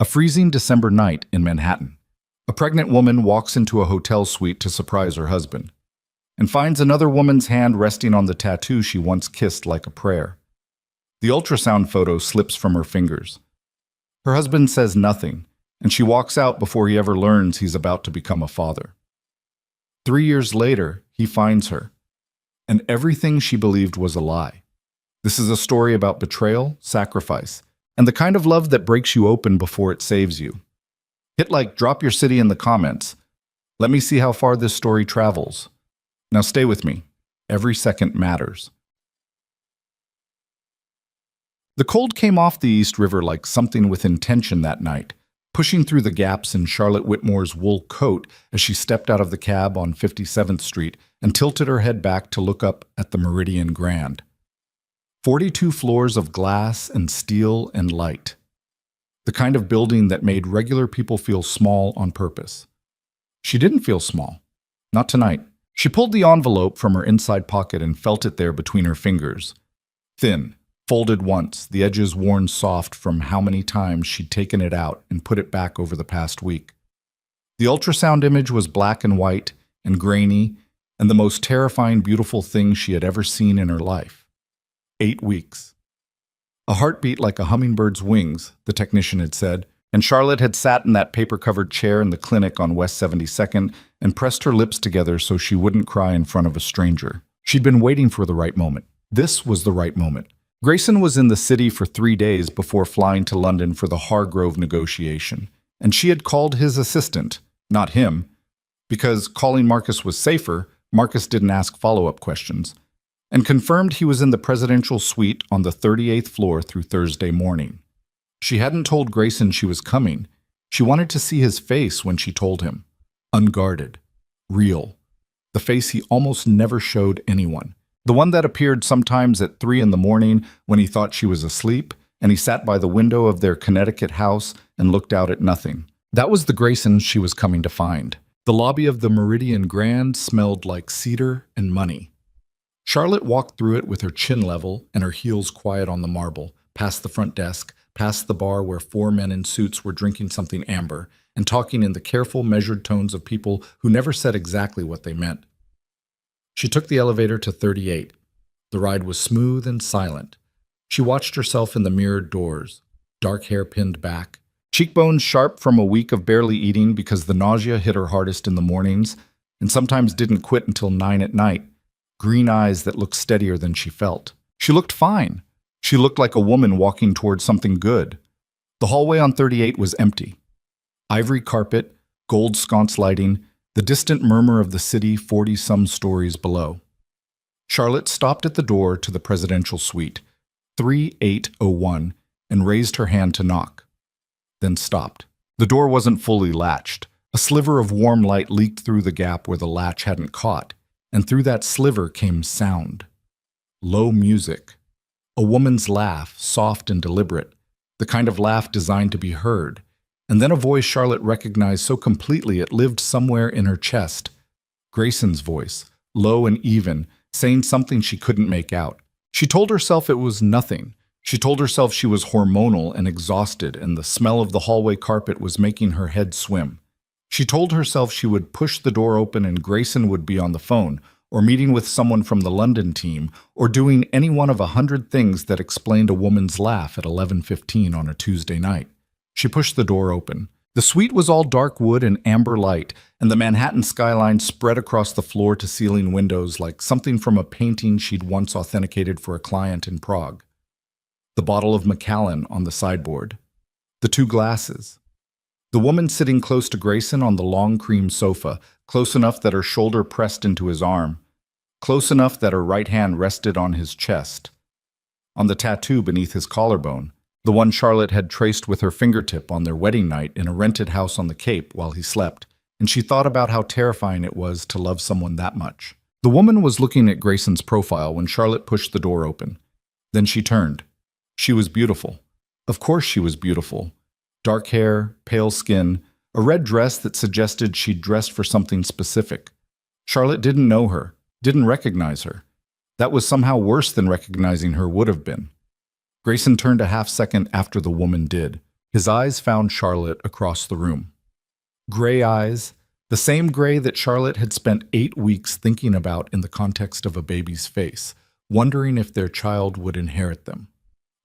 A freezing December night in Manhattan. A pregnant woman walks into a hotel suite to surprise her husband and finds another woman's hand resting on the tattoo she once kissed like a prayer. The ultrasound photo slips from her fingers. Her husband says nothing, and she walks out before he ever learns he's about to become a father. 3 years later, he finds her, and everything she believed was a lie. This is a story about betrayal, sacrifice, and the kind of love that breaks you open before it saves you. Hit like, drop your city in the comments. Let me see how far this story travels. Now stay with me. Every second matters. The cold came off the East River like something with intention that night, pushing through the gaps in Charlotte Whitmore's wool coat as she stepped out of the cab on 57th Street and tilted her head back to look up at the Meridian Grand. 42 floors of glass and steel and light. The kind of building that made regular people feel small on purpose. She didn't feel small. Not tonight. She pulled the envelope from her inside pocket and felt it there between her fingers. Thin, folded once, the edges worn soft from how many times she'd taken it out and put it back over the past week. The ultrasound image was black and white and grainy and the most terrifying, beautiful thing she had ever seen in her life. 8 weeks. A heartbeat like a hummingbird's wings, the technician had said, and Charlotte had sat in that paper-covered chair in the clinic on West 72nd and pressed her lips together so she wouldn't cry in front of a stranger. She'd been waiting for the right moment. This was the right moment. Grayson was in the city for 3 days before flying to London for the Hargrove negotiation, and she had called his assistant, not him, because calling Marcus was safer. Marcus didn't ask follow-up questions, and confirmed he was in the presidential suite on the 38th floor through Thursday morning. She hadn't told Grayson she was coming. She wanted to see his face when she told him. Unguarded. Real. The face he almost never showed anyone. The one that appeared sometimes at 3 in the morning when he thought she was asleep, and he sat by the window of their Connecticut house and looked out at nothing. That was the Grayson she was coming to find. The lobby of the Meridian Grand smelled like cedar and money. Charlotte walked through it with her chin level and her heels quiet on the marble, past the front desk, past the bar where 4 men in suits were drinking something amber and talking in the careful, measured tones of people who never said exactly what they meant. She took the elevator to 38. The ride was smooth and silent. She watched herself in the mirrored doors, dark hair pinned back, cheekbones sharp from a week of barely eating because the nausea hit her hardest in the mornings and sometimes didn't quit until 9 at night. Green eyes that looked steadier than she felt. She looked fine. She looked like a woman walking towards something good. The hallway on 38 was empty. Ivory carpet, gold sconce lighting, the distant murmur of the city 40-some stories below. Charlotte stopped at the door to the presidential suite, 3801, and raised her hand to knock. Then stopped. The door wasn't fully latched. A sliver of warm light leaked through the gap where the latch hadn't caught. And through that sliver came sound. Low music. A woman's laugh, soft and deliberate, the kind of laugh designed to be heard. And then a voice Charlotte recognized so completely it lived somewhere in her chest. Grayson's voice, low and even, saying something she couldn't make out. She told herself it was nothing. She told herself she was hormonal and exhausted, and the smell of the hallway carpet was making her head swim. She told herself she would push the door open and Grayson would be on the phone, or meeting with someone from the London team, or doing any one of 100 things that explained a woman's laugh at 11:15 on a Tuesday night. She pushed the door open. The suite was all dark wood and amber light, and the Manhattan skyline spread across the floor-to-ceiling windows like something from a painting she'd once authenticated for a client in Prague. The bottle of Macallan on the sideboard. The 2 glasses. The woman sitting close to Grayson on the long cream sofa, close enough that her shoulder pressed into his arm, close enough that her right hand rested on his chest. On the tattoo beneath his collarbone, the one Charlotte had traced with her fingertip on their wedding night in a rented house on the Cape while he slept, and she thought about how terrifying it was to love someone that much. The woman was looking at Grayson's profile when Charlotte pushed the door open. Then she turned. She was beautiful. Of course she was beautiful. Dark hair, pale skin, a red dress that suggested she'd dressed for something specific. Charlotte didn't know her, didn't recognize her. That was somehow worse than recognizing her would have been. Grayson turned a half second after the woman did. His eyes found Charlotte across the room. Gray eyes, the same gray that Charlotte had spent 8 weeks thinking about in the context of a baby's face, wondering if their child would inherit them.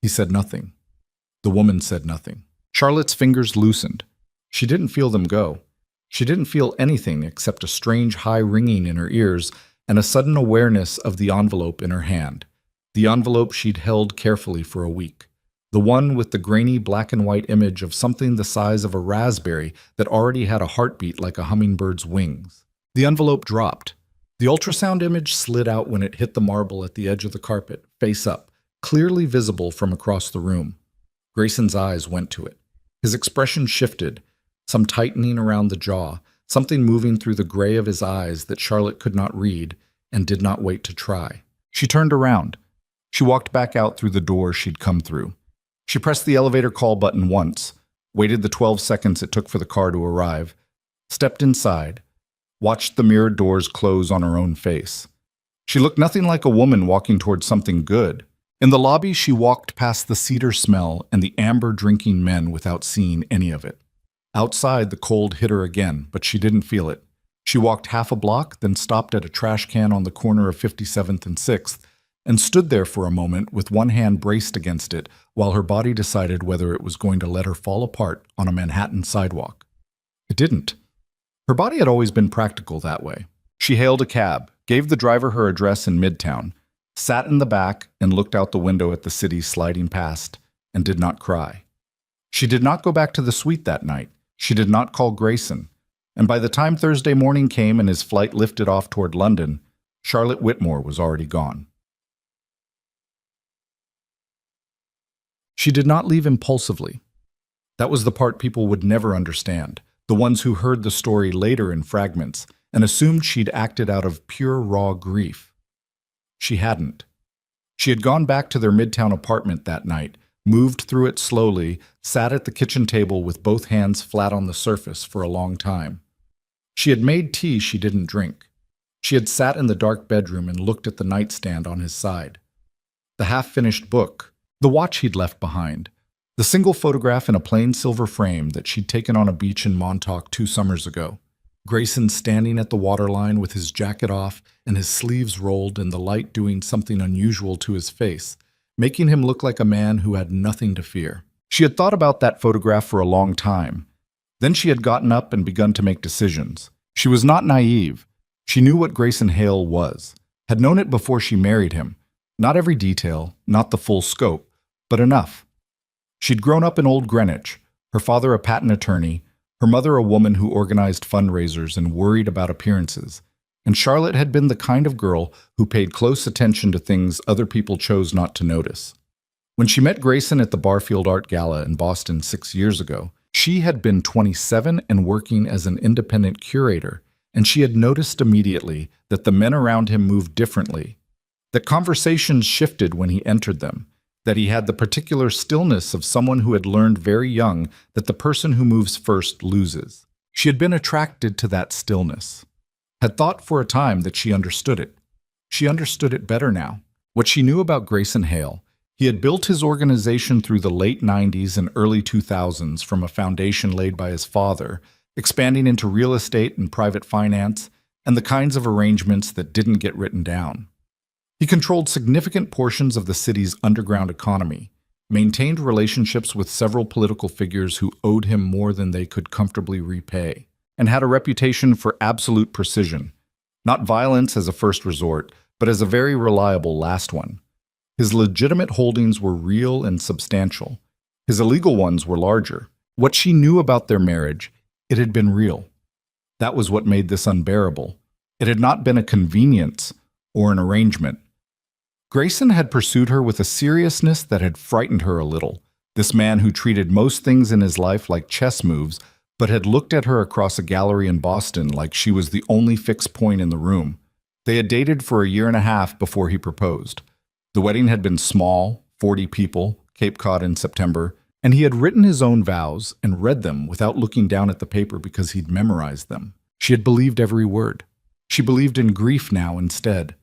He said nothing. The woman said nothing. Charlotte's fingers loosened. She didn't feel them go. She didn't feel anything except a strange high ringing in her ears and a sudden awareness of the envelope in her hand. The envelope she'd held carefully for a week. The one with the grainy black and white image of something the size of a raspberry that already had a heartbeat like a hummingbird's wings. The envelope dropped. The ultrasound image slid out when it hit the marble at the edge of the carpet, face up, clearly visible from across the room. Grayson's eyes went to it. His expression shifted, some tightening around the jaw, something moving through the gray of his eyes that Charlotte could not read and did not wait to try. She turned around. She walked back out through the door she'd come through. She pressed the elevator call button once, waited the 12 seconds it took for the car to arrive, stepped inside, watched the mirrored doors close on her own face. She looked nothing like a woman walking towards something good. In the lobby, she walked past the cedar smell and the amber drinking men without seeing any of it. Outside, the cold hit her again, but she didn't feel it. She walked half a block, then stopped at a trash can on the corner of 57th and 6th, and stood there for a moment with one hand braced against it while her body decided whether it was going to let her fall apart on a Manhattan sidewalk. It didn't. Her body had always been practical that way. She hailed a cab, gave the driver her address in Midtown, sat in the back and looked out the window at the city sliding past, and did not cry. She did not go back to the suite that night. She did not call Grayson. And by the time Thursday morning came and his flight lifted off toward London, Charlotte Whitmore was already gone. She did not leave impulsively. That was the part people would never understand, the ones who heard the story later in fragments and assumed she'd acted out of pure raw grief. She hadn't. She had gone back to their Midtown apartment that night, moved through it slowly, sat at the kitchen table with both hands flat on the surface for a long time. She had made tea she didn't drink. She had sat in the dark bedroom and looked at the nightstand on his side. The half-finished book, the watch he'd left behind, the single photograph in a plain silver frame that she'd taken on a beach in Montauk 2 summers ago. Grayson standing at the waterline with his jacket off and his sleeves rolled and the light doing something unusual to his face, making him look like a man who had nothing to fear. She had thought about that photograph for a long time. Then she had gotten up and begun to make decisions. She was not naive. She knew what Grayson Hale was, had known it before she married him. Not every detail, not the full scope, but enough. She'd grown up in Old Greenwich, her father a patent attorney, her mother a woman who organized fundraisers and worried about appearances. And Charlotte had been the kind of girl who paid close attention to things other people chose not to notice. When she met Grayson at the Barfield Art Gala in Boston 6 years ago, she had been 27 and working as an independent curator, and she had noticed immediately that the men around him moved differently, that conversations shifted when he entered them, that he had the particular stillness of someone who had learned very young that the person who moves first loses. She had been attracted to that stillness, had thought for a time that she understood it. She understood it better now. What she knew about Grayson Hale, he had built his organization through the late 90s and early 2000s from a foundation laid by his father, expanding into real estate and private finance, and the kinds of arrangements that didn't get written down. He controlled significant portions of the city's underground economy, maintained relationships with several political figures who owed him more than they could comfortably repay, and had a reputation for absolute precision, not violence as a first resort, but as a very reliable last one. His legitimate holdings were real and substantial. His illegal ones were larger. What she knew about their marriage, it had been real. That was what made this unbearable. It had not been a convenience or an arrangement. Grayson had pursued her with a seriousness that had frightened her a little, this man who treated most things in his life like chess moves, but had looked at her across a gallery in Boston like she was the only fixed point in the room. They had dated for a year and a half before he proposed. The wedding had been small, 40 people, Cape Cod in September, and he had written his own vows and read them without looking down at the paper because he'd memorized them. She had believed every word. She believed in grief now instead.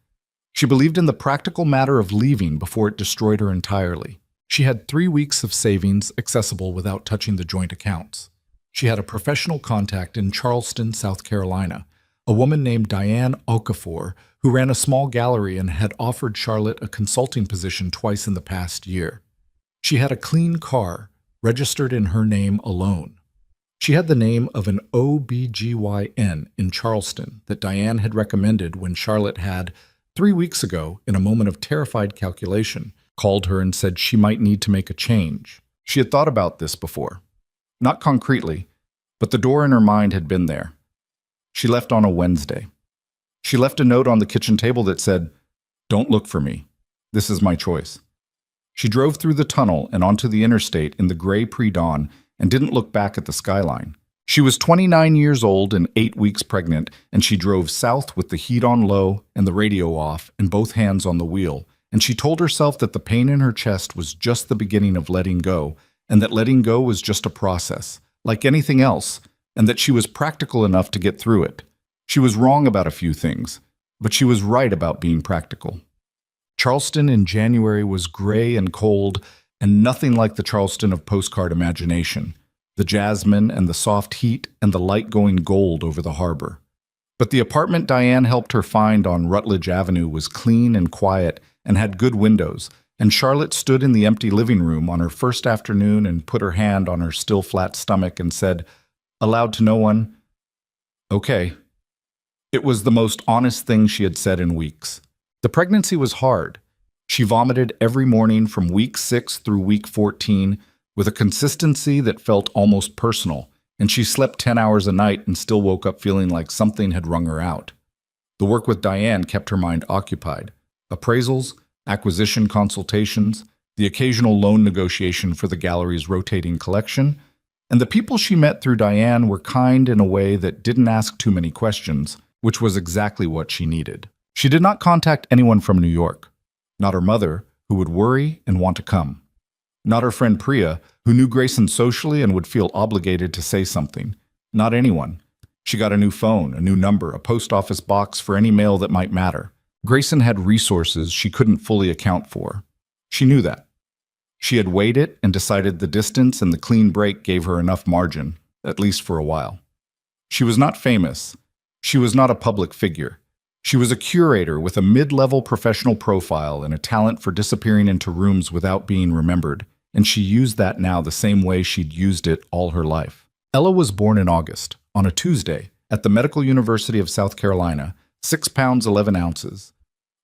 She believed in the practical matter of leaving before it destroyed her entirely. She had 3 weeks of savings accessible without touching the joint accounts. She had a professional contact in Charleston, South Carolina, a woman named Diane Okafor, who ran a small gallery and had offered Charlotte a consulting position twice in the past year. She had a clean car, registered in her name alone. She had the name of an OBGYN in Charleston that Diane had recommended when Charlotte had, 3 weeks ago, in a moment of terrified calculation, called her and said she might need to make a change. She had thought about this before. Not concretely, but the door in her mind had been there. She left on a Wednesday. She left a note on the kitchen table that said, "Don't look for me. This is my choice." She drove through the tunnel and onto the interstate in the gray pre-dawn and didn't look back at the skyline. She was 29 years old and 8 weeks pregnant, and she drove south with the heat on low and the radio off and both hands on the wheel, and she told herself that the pain in her chest was just the beginning of letting go, and that letting go was just a process, like anything else, and that she was practical enough to get through it. She was wrong about a few things, but she was right about being practical. Charleston in January was gray and cold, and nothing like the Charleston of postcard imagination, the jasmine and the soft heat and the light going gold over the harbor. But the apartment Diane helped her find on Rutledge Avenue was clean and quiet and had good windows, and Charlotte stood in the empty living room on her first afternoon and put her hand on her still flat stomach and said, aloud to no one, "Okay." It was the most honest thing she had said in weeks. The pregnancy was hard. She vomited every morning from week 6 through week 14 with a consistency that felt almost personal, and she slept 10 hours a night and still woke up feeling like something had wrung her out. The work with Diane kept her mind occupied. Appraisals, acquisition consultations, the occasional loan negotiation for the gallery's rotating collection, and the people she met through Diane were kind in a way that didn't ask too many questions, which was exactly what she needed. She did not contact anyone from New York. Not her mother, who would worry and want to come. Not her friend Priya, who knew Grayson socially and would feel obligated to say something. Not anyone. She got a new phone, a new number, a post office box for any mail that might matter. Grayson had resources she couldn't fully account for. She knew that. She had weighed it and decided the distance and the clean break gave her enough margin, at least for a while. She was not famous. She was not a public figure. She was a curator with a mid-level professional profile and a talent for disappearing into rooms without being remembered, and she used that now the same way she'd used it all her life. Ella was born in August, on a Tuesday, at the Medical University of South Carolina, 6 pounds 11 ounces.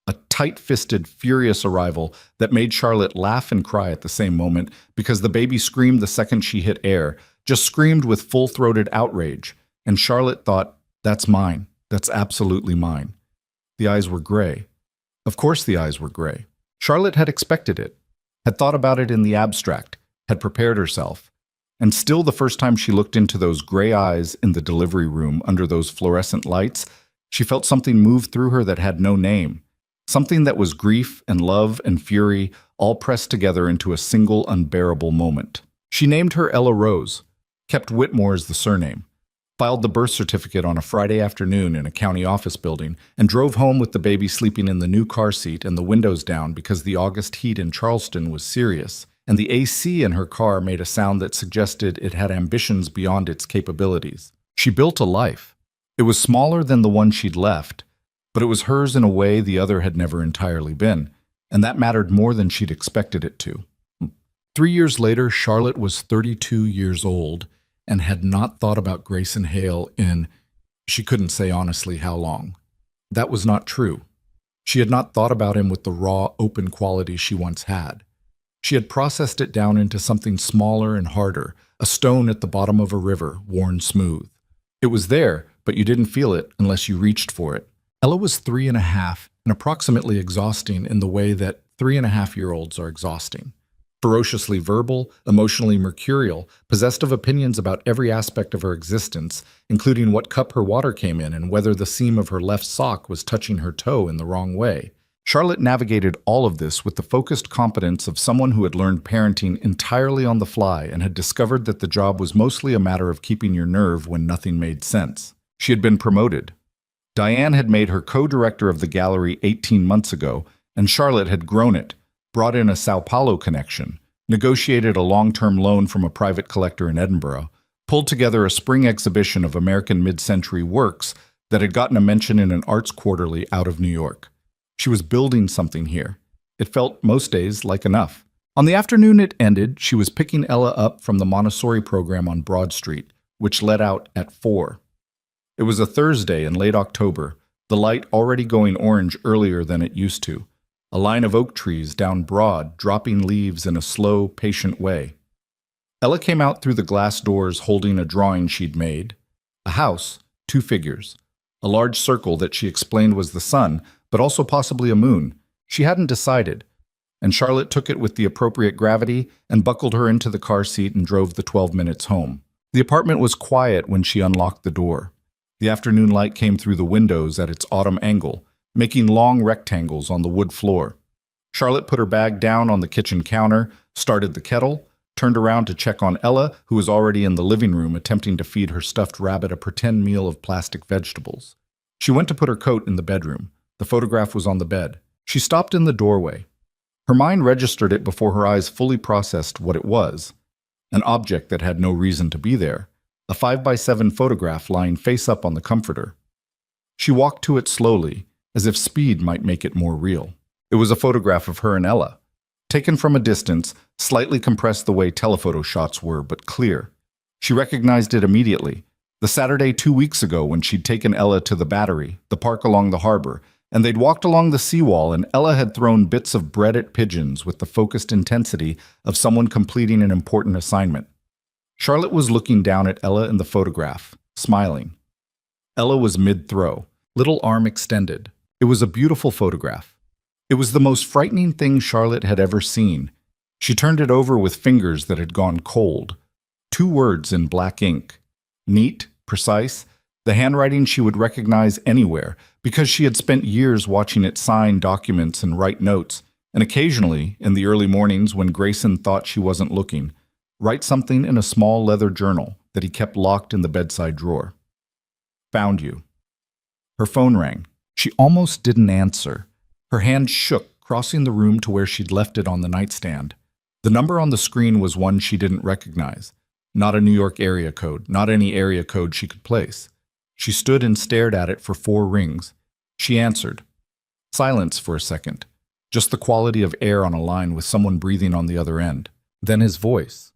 A tight-fisted, furious arrival that made Charlotte laugh and cry at the same moment because the baby screamed the second she hit air, just screamed with full-throated outrage, and Charlotte thought, "That's mine. That's absolutely mine." The eyes were gray. Of course the eyes were gray. Charlotte had expected it, had thought about it in the abstract, had prepared herself. And still the first time she looked into those gray eyes in the delivery room under those fluorescent lights, she felt something move through her that had no name. Something that was grief and love and fury all pressed together into a single unbearable moment. She named her Ella Rose, kept Whitmore as the surname, filed the birth certificate on a Friday afternoon in a county office building, and drove home with the baby sleeping in the new car seat and the windows down because the August heat in Charleston was serious, and the AC in her car made a sound that suggested it had ambitions beyond its capabilities. She built a life. It was smaller than the one she'd left, but it was hers in a way the other had never entirely been, and that mattered more than she'd expected it to. 3 years later, Charlotte was 32 years old, and had not thought about Grayson Hale in, she couldn't say honestly how long. That was not true. She had not thought about him with the raw, open quality she once had. She had processed it down into something smaller and harder, a stone at the bottom of a river, worn smooth. It was there, but you didn't feel it unless you reached for it. Ella was 3.5 and approximately exhausting in the way that 3.5-year-olds are exhausting. Ferociously verbal, emotionally mercurial, possessed of opinions about every aspect of her existence, including what cup her water came in and whether the seam of her left sock was touching her toe in the wrong way. Charlotte navigated all of this with the focused competence of someone who had learned parenting entirely on the fly and had discovered that the job was mostly a matter of keeping your nerve when nothing made sense. She had been promoted. Diane had made her co-director of the gallery 18 months ago, and Charlotte had grown it, brought in a Sao Paulo connection, negotiated a long-term loan from a private collector in Edinburgh, pulled together a spring exhibition of American mid-century works that had gotten a mention in an arts quarterly out of New York. She was building something here. It felt most days like enough. On the afternoon it ended, she was picking Ella up from the Montessori program on Broad Street, which let out at 4. It was a Thursday in late October, the light already going orange earlier than it used to. A line of oak trees down Broad, dropping leaves in a slow, patient way. Ella came out through the glass doors holding a drawing she'd made. A house, 2 figures. A large circle that she explained was the sun, but also possibly a moon. She hadn't decided, and Charlotte took it with the appropriate gravity and buckled her into the car seat and drove the 12 minutes home. The apartment was quiet when she unlocked the door. The afternoon light came through the windows at its autumn angle, making long rectangles on the wood floor. Charlotte put her bag down on the kitchen counter, started the kettle, turned around to check on Ella, who was already in the living room attempting to feed her stuffed rabbit a pretend meal of plastic vegetables. She went to put her coat in the bedroom. The photograph was on the bed. She stopped in the doorway. Her mind registered it before her eyes fully processed what it was. An object that had no reason to be there. A 5x7 photograph lying face up on the comforter. She walked to it slowly, as if speed might make it more real. It was a photograph of her and Ella. Taken from a distance, slightly compressed the way telephoto shots were, but clear. She recognized it immediately. The Saturday 2 weeks ago when she'd taken Ella to the Battery, the park along the harbor, and they'd walked along the seawall and Ella had thrown bits of bread at pigeons with the focused intensity of someone completing an important assignment. Charlotte was looking down at Ella in the photograph, smiling. Ella was mid-throw, little arm extended. It was a beautiful photograph. It was the most frightening thing Charlotte had ever seen. She turned it over with fingers that had gone cold. 2 words in black ink. Neat, precise, the handwriting she would recognize anywhere because she had spent years watching it sign documents and write notes, and occasionally, in the early mornings when Grayson thought she wasn't looking, write something in a small leather journal that he kept locked in the bedside drawer. Found you. Her phone rang. She almost didn't answer. Her hand shook, crossing the room to where she'd left it on the nightstand. The number on the screen was one she didn't recognize. Not a New York area code, not any area code she could place. She stood and stared at it for 4 rings. She answered. Silence for a second. Just the quality of air on a line with someone breathing on the other end. Then his voice.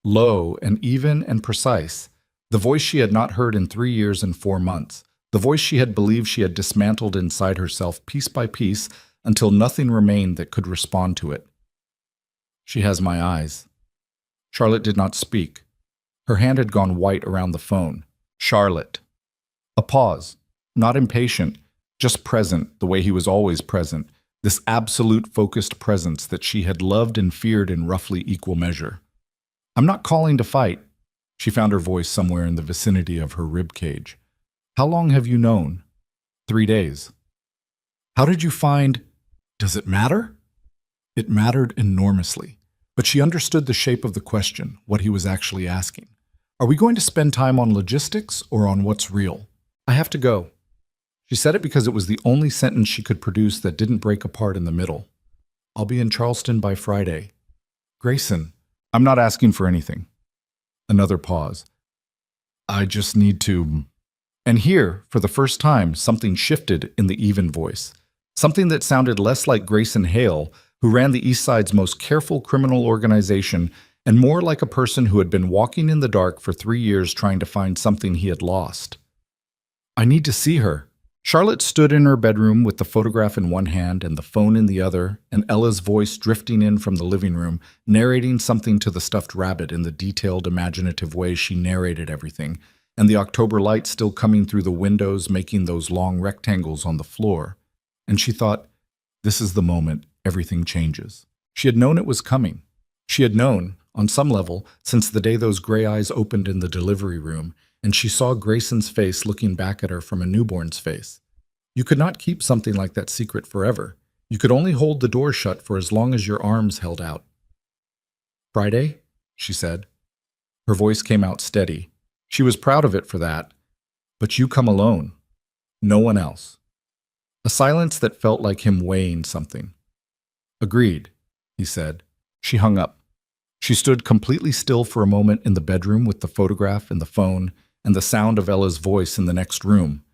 Low and even and precise. The voice she had not heard in 3 years and 4 months. The voice she had believed she had dismantled inside herself piece by piece until nothing remained that could respond to it. She has my eyes. Charlotte did not speak. Her hand had gone white around the phone. Charlotte. A pause. Not impatient, just present the way he was always present, this absolute focused presence that she had loved and feared in roughly equal measure. I'm not calling to fight. She found her voice somewhere in the vicinity of her rib cage. How long have you known? 3 days. How did you find... Does it matter? It mattered enormously, but she understood the shape of the question, what he was actually asking. Are we going to spend time on logistics or on what's real? I have to go. She said it because it was the only sentence she could produce that didn't break apart in the middle. I'll be in Charleston by Friday. Grayson, I'm not asking for anything. Another pause. I just need to... And here, for the first time, something shifted in the even voice. Something that sounded less like Grayson Hale, who ran the East Side's most careful criminal organization, and more like a person who had been walking in the dark for 3 years trying to find something he had lost. I need to see her. Charlotte stood in her bedroom with the photograph in one hand and the phone in the other, and Ella's voice drifting in from the living room, narrating something to the stuffed rabbit in the detailed, imaginative way she narrated everything, and the October light still coming through the windows, making those long rectangles on the floor. And she thought, this is the moment everything changes. She had known it was coming. She had known, on some level, since the day those gray eyes opened in the delivery room, and she saw Grayson's face looking back at her from a newborn's face. You could not keep something like that secret forever. You could only hold the door shut for as long as your arms held out. Friday, she said. Her voice came out steady. She was proud of it for that. But you come alone. No one else. A silence that felt like him weighing something. Agreed, he said. She hung up. She stood completely still for a moment in the bedroom with the photograph and the phone and the sound of Ella's voice in the next room.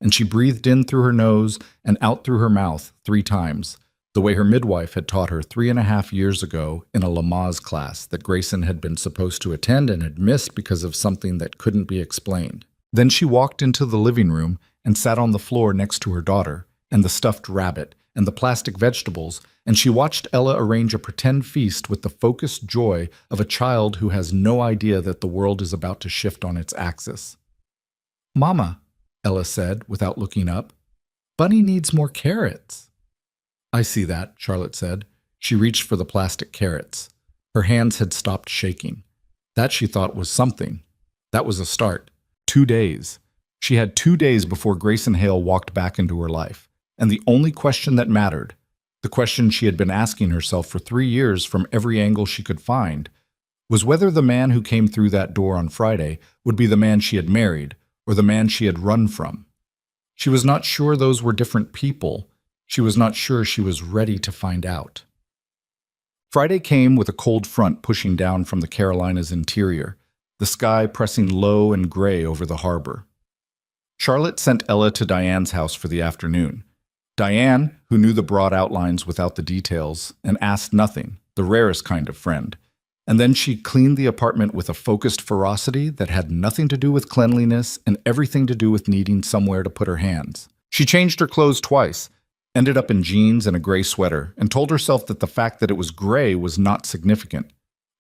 And she breathed in through her nose and out through her mouth 3 times, the way her midwife had taught her 3.5 years ago in a Lamaze class that Grayson had been supposed to attend and had missed because of something that couldn't be explained. Then she walked into the living room and sat on the floor next to her daughter, and the stuffed rabbit, and the plastic vegetables, and she watched Ella arrange a pretend feast with the focused joy of a child who has no idea that the world is about to shift on its axis. "Mama," Ella said without looking up, "Bunny needs more carrots." "I see that," Charlotte said. She reached for the plastic carrots. Her hands had stopped shaking. That, she thought, was something. That was a start. 2 days. She had 2 days before Grayson Hale walked back into her life. And the only question that mattered, the question she had been asking herself for 3 years from every angle she could find, was whether the man who came through that door on Friday would be the man she had married or the man she had run from. She was not sure those were different people. She was not sure she was ready to find out. Friday came with a cold front pushing down from the Carolinas' interior, the sky pressing low and gray over the harbor. Charlotte sent Ella to Diane's house for the afternoon. Diane, who knew the broad outlines without the details, and asked nothing, the rarest kind of friend. And then she cleaned the apartment with a focused ferocity that had nothing to do with cleanliness and everything to do with needing somewhere to put her hands. She changed her clothes twice, ended up in jeans and a gray sweater, and told herself that the fact that it was gray was not significant.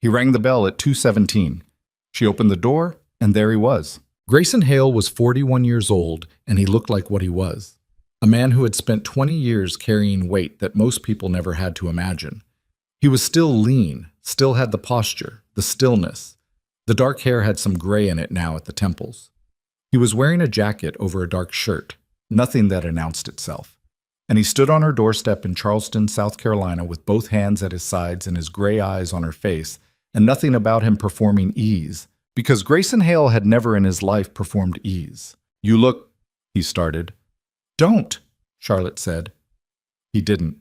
He rang the bell at 2:17. She opened the door, and there he was. Grayson Hale was 41 years old, and he looked like what he was. A man who had spent 20 years carrying weight that most people never had to imagine. He was still lean, still had the posture, the stillness. The dark hair had some gray in it now at the temples. He was wearing a jacket over a dark shirt, nothing that announced itself. And he stood on her doorstep in Charleston, South Carolina, with both hands at his sides and his gray eyes on her face, and nothing about him performing ease, because Grayson Hale had never in his life performed ease. "You look," he started. "Don't," Charlotte said. He didn't.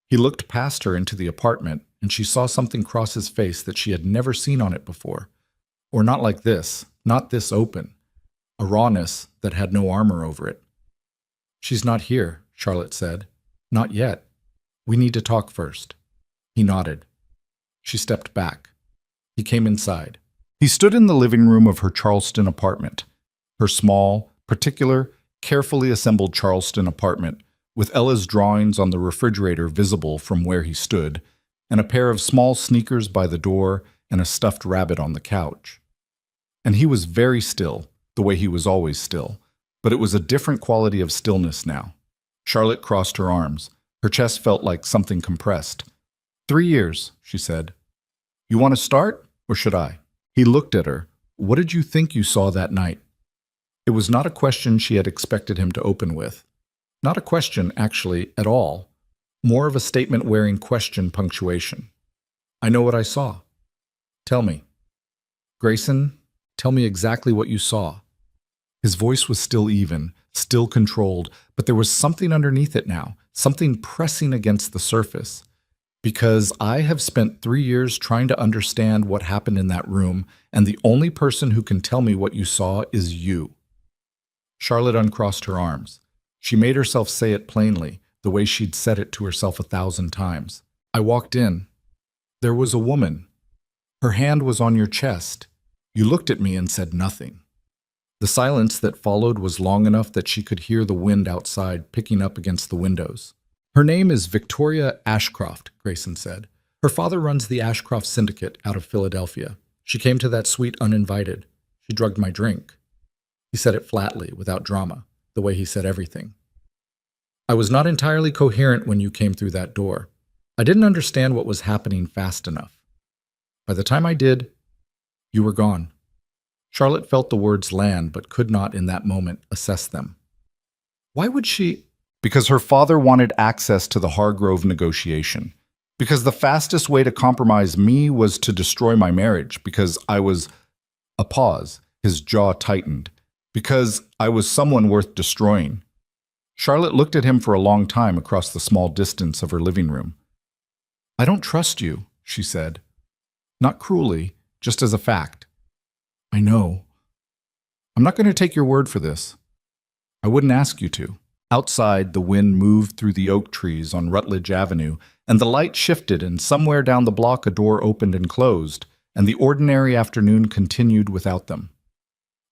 He looked past her into the apartment, and she saw something cross his face that she had never seen on it before. Or not like this, not this open. A rawness that had no armor over it. "She's not here," Charlotte said. "Not yet. We need to talk first." He nodded. She stepped back. He came inside. He stood in the living room of her Charleston apartment, her small, particular, carefully assembled Charleston apartment, with Ella's drawings on the refrigerator visible from where he stood, and a pair of small sneakers by the door and a stuffed rabbit on the couch. And he was very still, the way he was always still, but it was a different quality of stillness now. Charlotte crossed her arms. Her chest felt like something compressed. 3 years, she said. "You want to start, or should I?" He looked at her. "What did you think you saw that night?" It was not a question she had expected him to open with. Not a question, actually, at all. More of a statement wearing question punctuation. "I know what I saw." "Tell me." "Grayson, tell me exactly what you saw." His voice was still even, still controlled, but there was something underneath it now, something pressing against the surface. "Because I have spent 3 years trying to understand what happened in that room, and the only person who can tell me what you saw is you." Charlotte uncrossed her arms. She made herself say it plainly, the way she'd said it to herself 1,000 times. "I walked in. There was a woman. Her hand was on your chest. You looked at me and said nothing." The silence that followed was long enough that she could hear the wind outside picking up against the windows. "Her name is Victoria Ashcroft," Grayson said. "Her father runs the Ashcroft Syndicate out of Philadelphia. She came to that suite uninvited. She drugged my drink." He said it flatly, without drama, the way he said everything. "I was not entirely coherent when you came through that door. I didn't understand what was happening fast enough. By the time I did, you were gone." Charlotte felt the words land, but could not in that moment assess them. Why would she? Because her father wanted access to the Hargrove negotiation. Because the fastest way to compromise me was to destroy my marriage. Because I was... A pause. His jaw tightened. Because I was someone worth destroying. Charlotte looked at him for a long time across the small distance of her living room. "I don't trust you," she said. Not cruelly, just as a fact. I know. I'm not going to take your word for this. I wouldn't ask you to. Outside, the wind moved through the oak trees on Rutledge Avenue, and the light shifted, and somewhere down the block a door opened and closed, and the ordinary afternoon continued without them.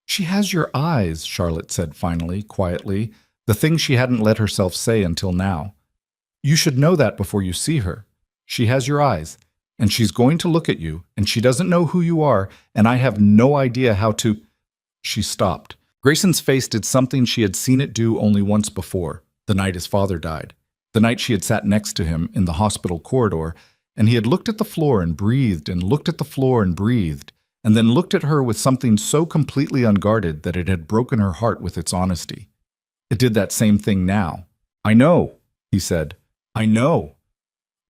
She has your eyes, Charlotte said finally, quietly, the thing she hadn't let herself say until now. You should know that before you see her. She has your eyes, and she's going to look at you, and she doesn't know who you are, and I have no idea how to... She stopped. Grayson's face did something she had seen it do only once before, the night his father died, the night she had sat next to him in the hospital corridor, and he had looked at the floor and breathed and looked at the floor and breathed, and then looked at her with something so completely unguarded that it had broken her heart with its honesty. It did that same thing now. I know, he said. I know.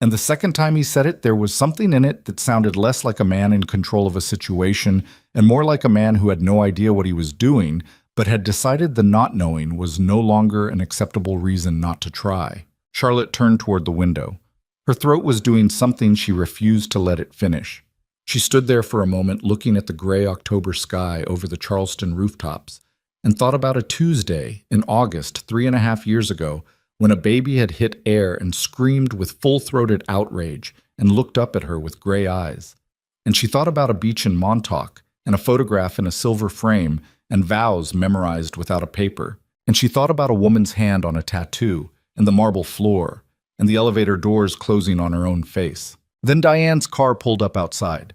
And the second time he said it, there was something in it that sounded less like a man in control of a situation and more like a man who had no idea what he was doing, but had decided the not knowing was no longer an acceptable reason not to try. Charlotte turned toward the window. Her throat was doing something she refused to let it finish. She stood there for a moment looking at the gray October sky over the Charleston rooftops and thought about a Tuesday in August 3.5 years ago when a baby had hit air and screamed with full-throated outrage and looked up at her with gray eyes. And she thought about a beach in Montauk and a photograph in a silver frame and vows memorized without a paper. And she thought about a woman's hand on a tattoo and the marble floor and the elevator doors closing on her own face. Then Diane's car pulled up outside.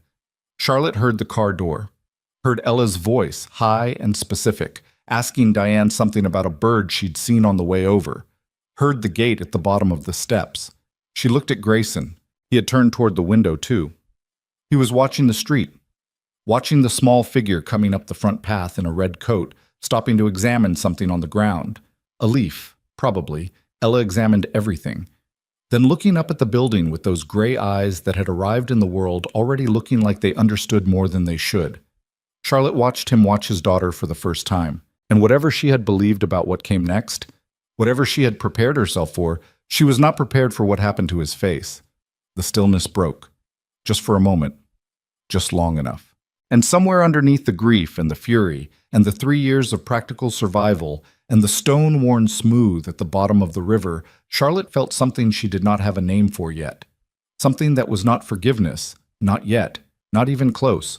Charlotte heard the car door, heard Ella's voice, high and specific, asking Diane something about a bird she'd seen on the way over, heard the gate at the bottom of the steps. She looked at Grayson. He had turned toward the window, too. He was watching the street, watching the small figure coming up the front path in a red coat, stopping to examine something on the ground. A leaf, probably. Ella examined everything. Then looking up at the building with those gray eyes that had arrived in the world already looking like they understood more than they should. Charlotte watched him watch his daughter for the first time, and whatever she had believed about what came next, whatever she had prepared herself for, she was not prepared for what happened to his face. The stillness broke. Just for a moment. Just long enough. And somewhere underneath the grief and the fury and the 3 years of practical survival and the stone worn smooth at the bottom of the river, Charlotte felt something she did not have a name for yet. Something that was not forgiveness, not yet, not even close,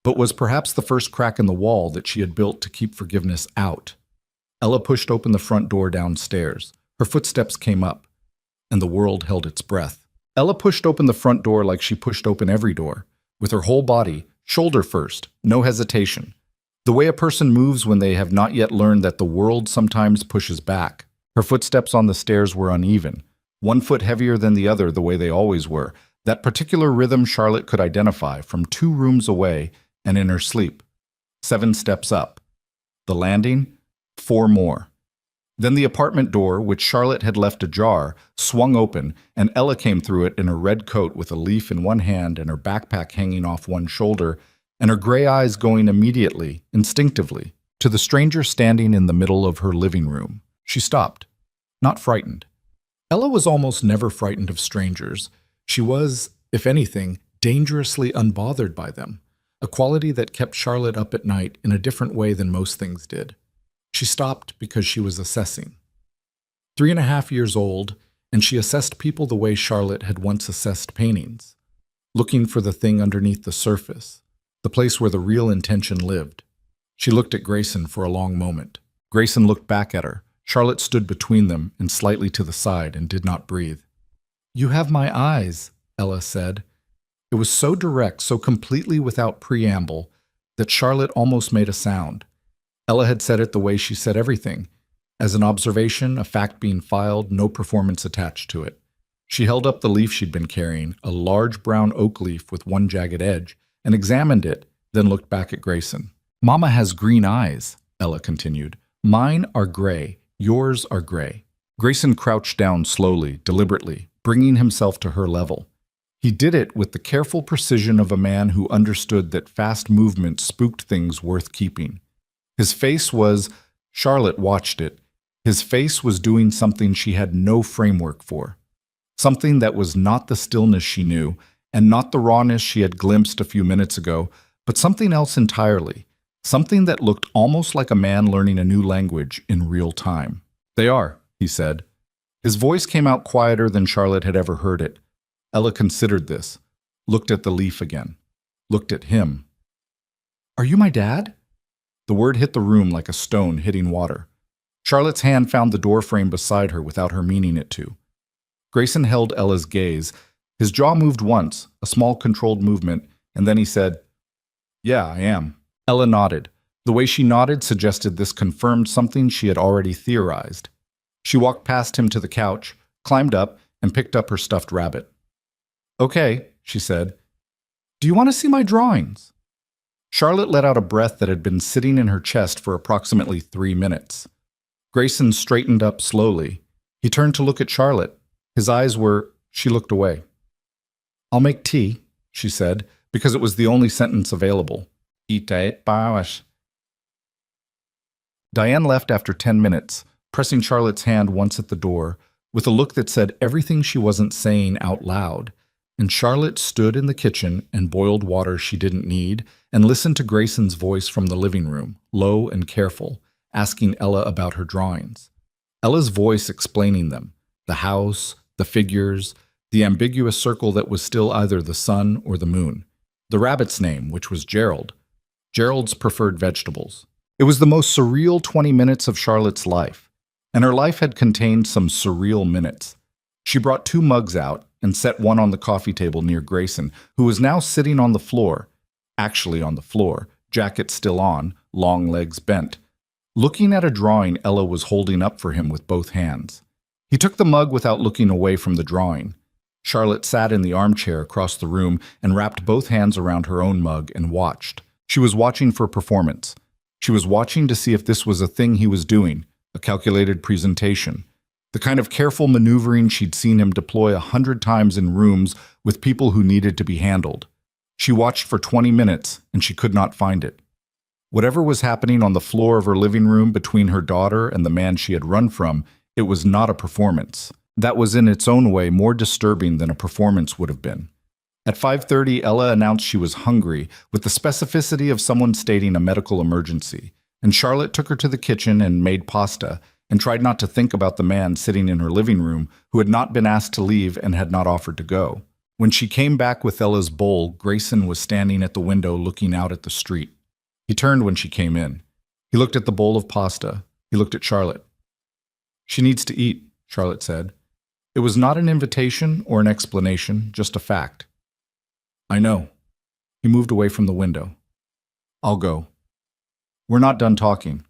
but was perhaps the first crack in the wall that she had built to keep forgiveness out. Ella pushed open the front door downstairs. Her footsteps came up, and the world held its breath. Ella pushed open the front door like she pushed open every door, with her whole body, shoulder first, no hesitation. The way a person moves when they have not yet learned that the world sometimes pushes back. Her footsteps on the stairs were uneven, one foot heavier than the other the way they always were, that particular rhythm Charlotte could identify from 2 rooms away and in her sleep. 7 steps up. The landing, 4 more. Then the apartment door, which Charlotte had left ajar, swung open, and Ella came through it in her red coat with a leaf in one hand and her backpack hanging off one shoulder, and her gray eyes going immediately, instinctively, to the stranger standing in the middle of her living room. She stopped, not frightened. Ella was almost never frightened of strangers. She was, if anything, dangerously unbothered by them, a quality that kept Charlotte up at night in a different way than most things did. She stopped because she was assessing. 3.5 years old, and she assessed people the way Charlotte had once assessed paintings, looking for the thing underneath the surface, the place where the real intention lived. She looked at Grayson for a long moment. Grayson looked back at her. Charlotte stood between them and slightly to the side and did not breathe. "You have my eyes," Ella said. It was so direct, so completely without preamble, that Charlotte almost made a sound. Ella had said it the way she said everything, as an observation, a fact being filed, no performance attached to it. She held up the leaf she'd been carrying, a large brown oak leaf with one jagged edge, and examined it, then looked back at Grayson. "Mama has green eyes," Ella continued. "Mine are gray, yours are gray." Grayson crouched down slowly, deliberately, bringing himself to her level. He did it with the careful precision of a man who understood that fast movement spooked things worth keeping. His face was, Charlotte watched it, his face was doing something she had no framework for. Something that was not the stillness she knew, and not the rawness she had glimpsed a few minutes ago, but something else entirely, something that looked almost like a man learning a new language in real time. "They are," he said. His voice came out quieter than Charlotte had ever heard it. Ella considered this, looked at the leaf again, looked at him. "Are you my dad?" The word hit the room like a stone hitting water. Charlotte's hand found the doorframe beside her without her meaning it to. Grayson held Ella's gaze. His jaw moved once, a small controlled movement, and then he said, "Yeah, I am." Ella nodded. The way she nodded suggested this confirmed something she had already theorized. She walked past him to the couch, climbed up, and picked up her stuffed rabbit. "Okay," she said. "Do you want to see my drawings?" Charlotte let out a breath that had been sitting in her chest for approximately 3 minutes. Grayson straightened up slowly. He turned to look at Charlotte. His eyes were... She looked away. "I'll make tea," she said, because it was the only sentence available. "Ite bawash." Diane left after 10 minutes, pressing Charlotte's hand once at the door, with a look that said everything she wasn't saying out loud, and Charlotte stood in the kitchen and boiled water she didn't need and listened to Grayson's voice from the living room, low and careful, asking Ella about her drawings. Ella's voice explaining them, the house, the figures, the ambiguous circle that was still either the sun or the moon, the rabbit's name, which was Gerald, Gerald's preferred vegetables. It was the most surreal 20 minutes of Charlotte's life, and her life had contained some surreal minutes. She brought 2 mugs out and set one on the coffee table near Grayson, who was now sitting on the floor, actually on the floor, jacket still on, long legs bent, looking at a drawing Ella was holding up for him with both hands. He took the mug without looking away from the drawing. Charlotte sat in the armchair across the room and wrapped both hands around her own mug and watched. She was watching for performance. She was watching to see if this was a thing he was doing, a calculated presentation, the kind of careful maneuvering she'd seen him deploy 100 times in rooms with people who needed to be handled. She watched for 20 minutes, and she could not find it. Whatever was happening on the floor of her living room between her daughter and the man she had run from, it was not a performance. That was in its own way more disturbing than a performance would have been. At 5:30, Ella announced she was hungry, with the specificity of someone stating a medical emergency, and Charlotte took her to the kitchen and made pasta, and tried not to think about the man sitting in her living room who had not been asked to leave and had not offered to go. When she came back with Ella's bowl, Grayson was standing at the window looking out at the street. He turned when she came in. He looked at the bowl of pasta. He looked at Charlotte. "She needs to eat," Charlotte said. It was not an invitation or an explanation, just a fact. "I know." He moved away from the window. "I'll go. We're not done talking."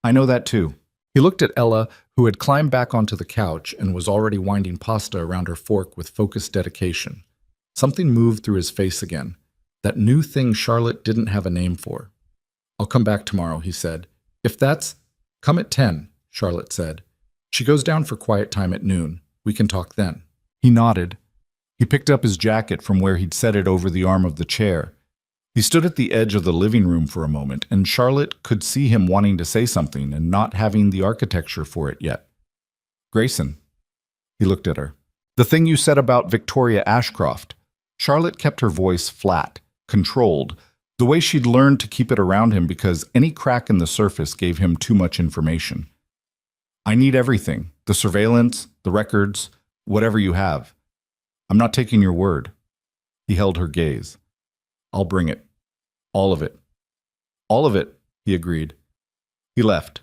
"I know that too." He looked at Ella, who had climbed back onto the couch and was already winding pasta around her fork with focused dedication. Something moved through his face again, that new thing Charlotte didn't have a name for. "I'll come back tomorrow," he said. "If that's—" "Come at 10, Charlotte said. "She goes down for quiet time at noon. We can talk then." He nodded. He picked up his jacket from where he'd set it over the arm of the chair. He stood at the edge of the living room for a moment, and Charlotte could see him wanting to say something and not having the architecture for it yet. "Grayson." He looked at her. "The thing you said about Victoria Ashcroft." Charlotte kept her voice flat, controlled, the way she'd learned to keep it around him because any crack in the surface gave him too much information. "I need everything, the surveillance, the records, whatever you have. I'm not taking your word." He held her gaze. "I'll bring it. All of it." "All of it," he agreed. He left.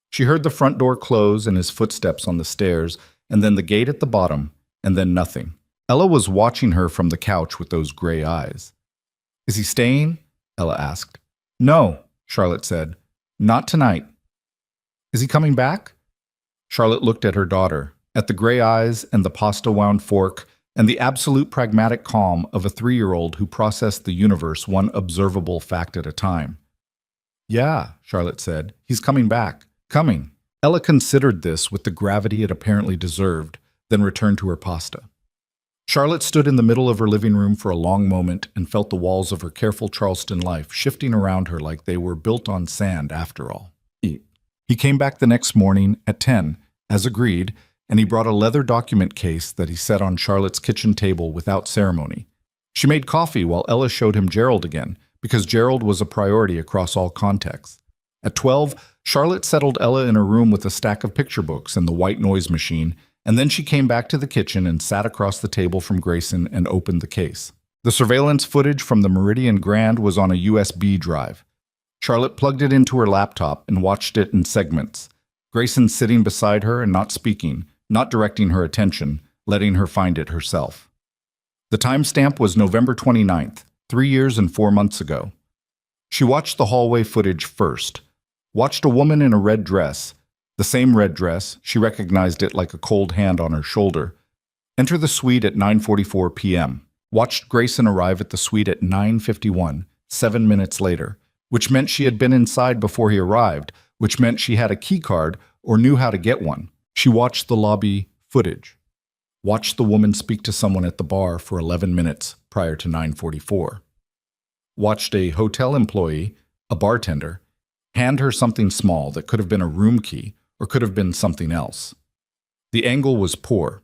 She heard the front door close and his footsteps on the stairs, and then the gate at the bottom, and then nothing. Ella was watching her from the couch with those gray eyes. "Is he staying?" Ella asked. "No," Charlotte said. "Not tonight." "Is he coming back?" Charlotte looked at her daughter, at the gray eyes and the pasta-wound fork, and the absolute pragmatic calm of a 3-year-old who processed the universe one observable fact at a time. "Yeah," Charlotte said. "He's coming back. Coming." Ella considered this with the gravity it apparently deserved, then returned to her pasta. Charlotte stood in the middle of her living room for a long moment and felt the walls of her careful Charleston life shifting around her like they were built on sand after all. He came back the next morning at 10, as agreed, and he brought a leather document case that he set on Charlotte's kitchen table without ceremony, She made coffee while Ella showed him Gerald again, because Gerald was a priority across all contexts. At 12, Charlotte settled Ella in her room with a stack of picture books and the white noise machine, and then she came back to the kitchen and sat across the table from Grayson and opened the case. The surveillance footage from the Meridian Grand was on a USB drive. Charlotte plugged it into her laptop and watched it in segments. Grayson sitting beside her and not speaking, not directing her attention, letting her find it herself. The timestamp was November 29th, 3 years and 4 months ago. She watched the hallway footage first. Watched a woman in a red dress, the same red dress, she recognized it like a cold hand on her shoulder, enter the suite at 9:44 p.m. Watched Grayson arrive at the suite at 9:51, 7 minutes later, which meant she had been inside before he arrived, which meant she had a key card or knew how to get one. She watched the lobby footage. Watched the woman speak to someone at the bar for 11 minutes prior to 9:44. Watched a hotel employee, a bartender, hand her something small that could have been a room key or could have been something else. The angle was poor.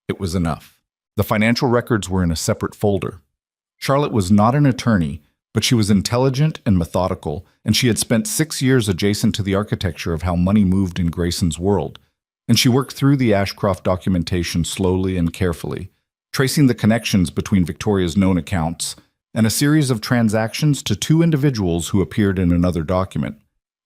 It was enough. The financial records were in a separate folder. Charlotte was not an attorney, but she was intelligent and methodical, and she had spent 6 years adjacent to the architecture of how money moved in Grayson's world, and she worked through the Ashcroft documentation slowly and carefully, tracing the connections between Victoria's known accounts and a series of transactions to 2 individuals who appeared in another document.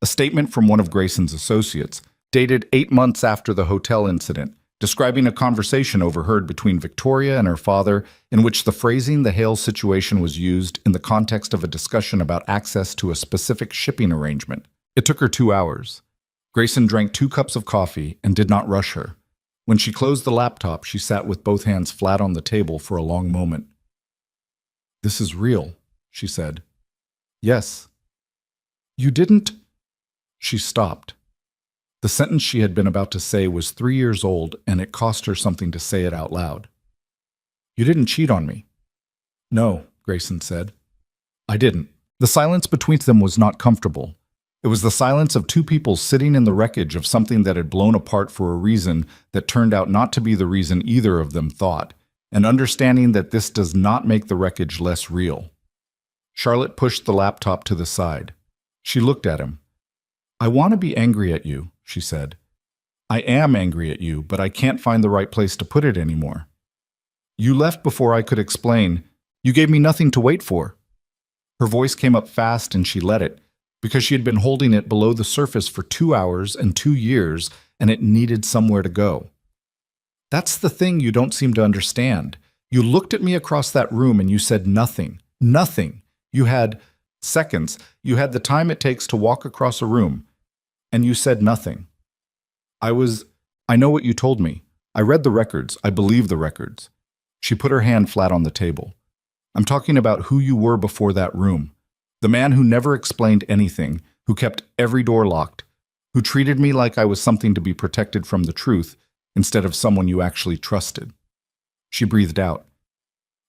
A statement from one of Grayson's associates, dated 8 months after the hotel incident, describing a conversation overheard between Victoria and her father in which the phrasing the Hale situation was used in the context of a discussion about access to a specific shipping arrangement. It took her 2 hours. Grayson drank 2 cups of coffee and did not rush her. When she closed the laptop, she sat with both hands flat on the table for a long moment. "This is real," she said. "Yes." "You didn't—" She stopped. The sentence she had been about to say was 3 years old, and it cost her something to say it out loud. "You didn't cheat on me." "No," Grayson said. "I didn't." The silence between them was not comfortable. It was the silence of 2 people sitting in the wreckage of something that had blown apart for a reason that turned out not to be the reason either of them thought, and understanding that this does not make the wreckage less real. Charlotte pushed the laptop to the side. She looked at him. "I want to be angry at you," she said. "I am angry at you, but I can't find the right place to put it anymore. You left before I could explain. You gave me nothing to wait for." Her voice came up fast and she let it, because she had been holding it below the surface for 2 hours and 2 years, and it needed somewhere to go. "That's the thing you don't seem to understand. You looked at me across that room and you said nothing. Nothing. You had seconds. You had the time it takes to walk across a room. And you said nothing. I know what you told me. I read the records. I believe the records." She put her hand flat on the table. "I'm talking about who you were before that room. The man who never explained anything, who kept every door locked, who treated me like I was something to be protected from the truth instead of someone you actually trusted." She breathed out.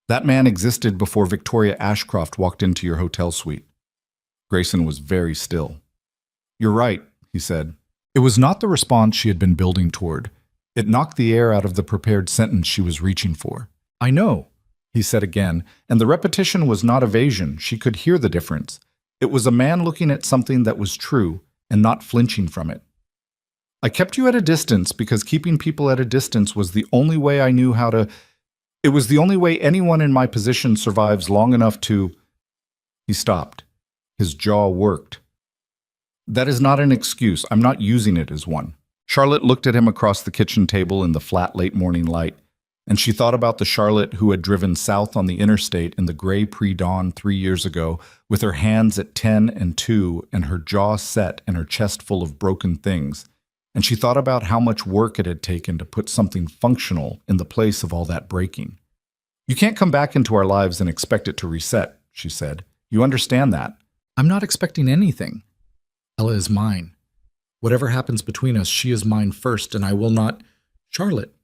"That man existed before Victoria Ashcroft walked into your hotel suite." Grayson was very still. "You're right," he said. It was not the response she had been building toward. It knocked the air out of the prepared sentence she was reaching for. "I know," he said again, and the repetition was not evasion. She could hear the difference. It was a man looking at something that was true and not flinching from it. "I kept you at a distance because keeping people at a distance was the only way I knew how to— It was the only way anyone in my position survives long enough to—" He stopped. His jaw worked. "That is not an excuse. I'm not using it as one." Charlotte looked at him across the kitchen table in the flat late morning light, and she thought about the Charlotte who had driven south on the interstate in the gray pre-dawn 3 years ago, with her hands at 10 and 2 and her jaw set and her chest full of broken things. And she thought about how much work it had taken to put something functional in the place of all that breaking. "You can't come back into our lives and expect it to reset," she said. "You understand that." "I'm not expecting anything. Ella is mine. Whatever happens between us, she is mine first, and I will not—" "Charlotte,"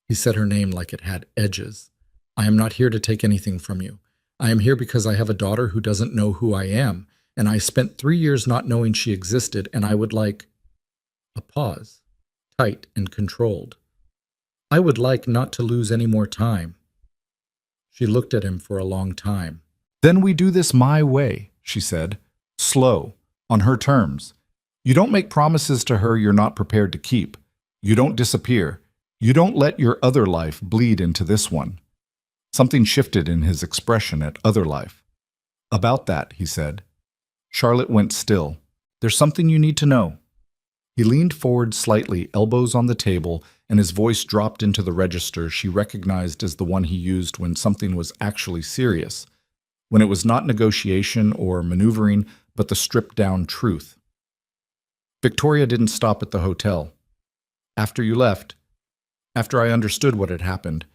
he said her name like it had edges. "I am not here to take anything from you. I am here because I have a daughter who doesn't know who I am, and I spent 3 years not knowing she existed, and I would like—" A pause, tight and controlled. "I would like not to lose any more time." She looked at him for a long time. Then we do this my way, she said. Slow, on her terms. You don't make promises to her you're not prepared to keep. You don't disappear. You don't let your other life bleed into this one. Something shifted in his expression at other life. About that, he said. Charlotte went still. There's something you need to know. He leaned forward slightly, elbows on the table, and his voice dropped into the register she recognized as the one he used when something was actually serious, when it was not negotiation or maneuvering, but the stripped-down truth. Victoria didn't stop at the hotel. After you left, after I understood what had happened,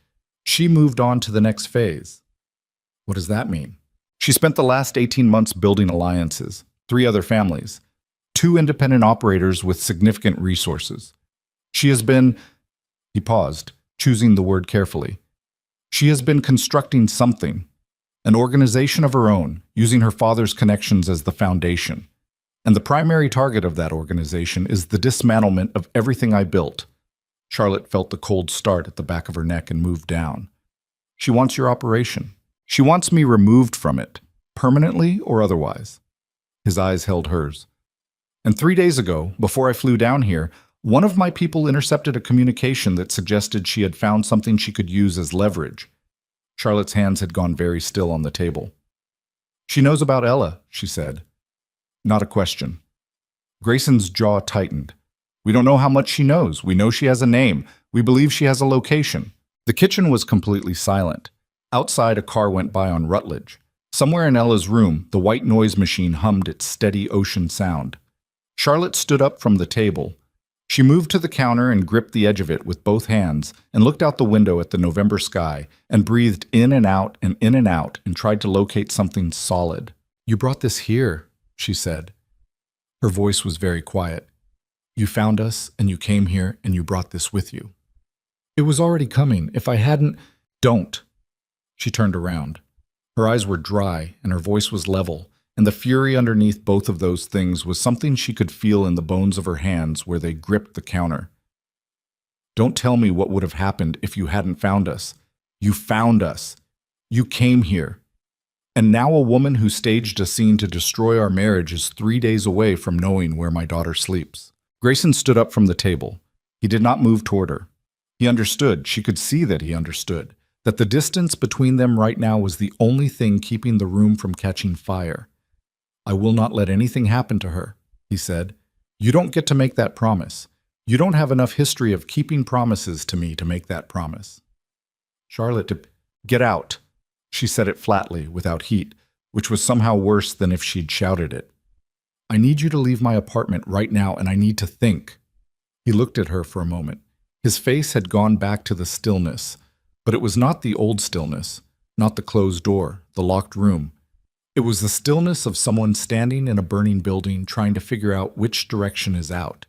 she moved on to the next phase. What does that mean? She spent the last 18 months building alliances, 3 other families, 2 independent operators with significant resources. She has been, he paused, choosing the word carefully. She has been constructing something, an organization of her own, using her father's connections as the foundation. And the primary target of that organization is the dismantlement of everything I built. Charlotte felt the cold start at the back of her neck and moved down. She wants your operation. She wants me removed from it, permanently or otherwise. His eyes held hers. And 3 days ago, before I flew down here, one of my people intercepted a communication that suggested she had found something she could use as leverage. Charlotte's hands had gone very still on the table. She knows about Ella, she said. Not a question. Grayson's jaw tightened. We don't know how much she knows. We know she has a name. We believe she has a location. The kitchen was completely silent. Outside, a car went by on Rutledge. Somewhere in Ella's room, the white noise machine hummed its steady ocean sound. Charlotte stood up from the table. She moved to the counter and gripped the edge of it with both hands and looked out the window at the November sky and breathed in and out and tried to locate something solid. You brought this here, she said. Her voice was very quiet. You found us and you came here and you brought this with you. It was already coming. If I hadn't... Don't. She turned around. Her eyes were dry and her voice was level, and the fury underneath both of those things was something she could feel in the bones of her hands where they gripped the counter. Don't tell me what would have happened if you hadn't found us. You found us. You came here. And now a woman who staged a scene to destroy our marriage is 3 days away from knowing where my daughter sleeps. Grayson stood up from the table. He did not move toward her. He understood. She could see that he understood. That the distance between them right now was the only thing keeping the room from catching fire. I will not let anything happen to her, he said. You don't get to make that promise. You don't have enough history of keeping promises to me to make that promise. Charlotte, get out. She said it flatly, without heat, which was somehow worse than if she'd shouted it. I need you to leave my apartment right now, and I need to think. He looked at her for a moment. His face had gone back to the stillness, but it was not the old stillness, not the closed door, the locked room. It was the stillness of someone standing in a burning building trying to figure out which direction is out.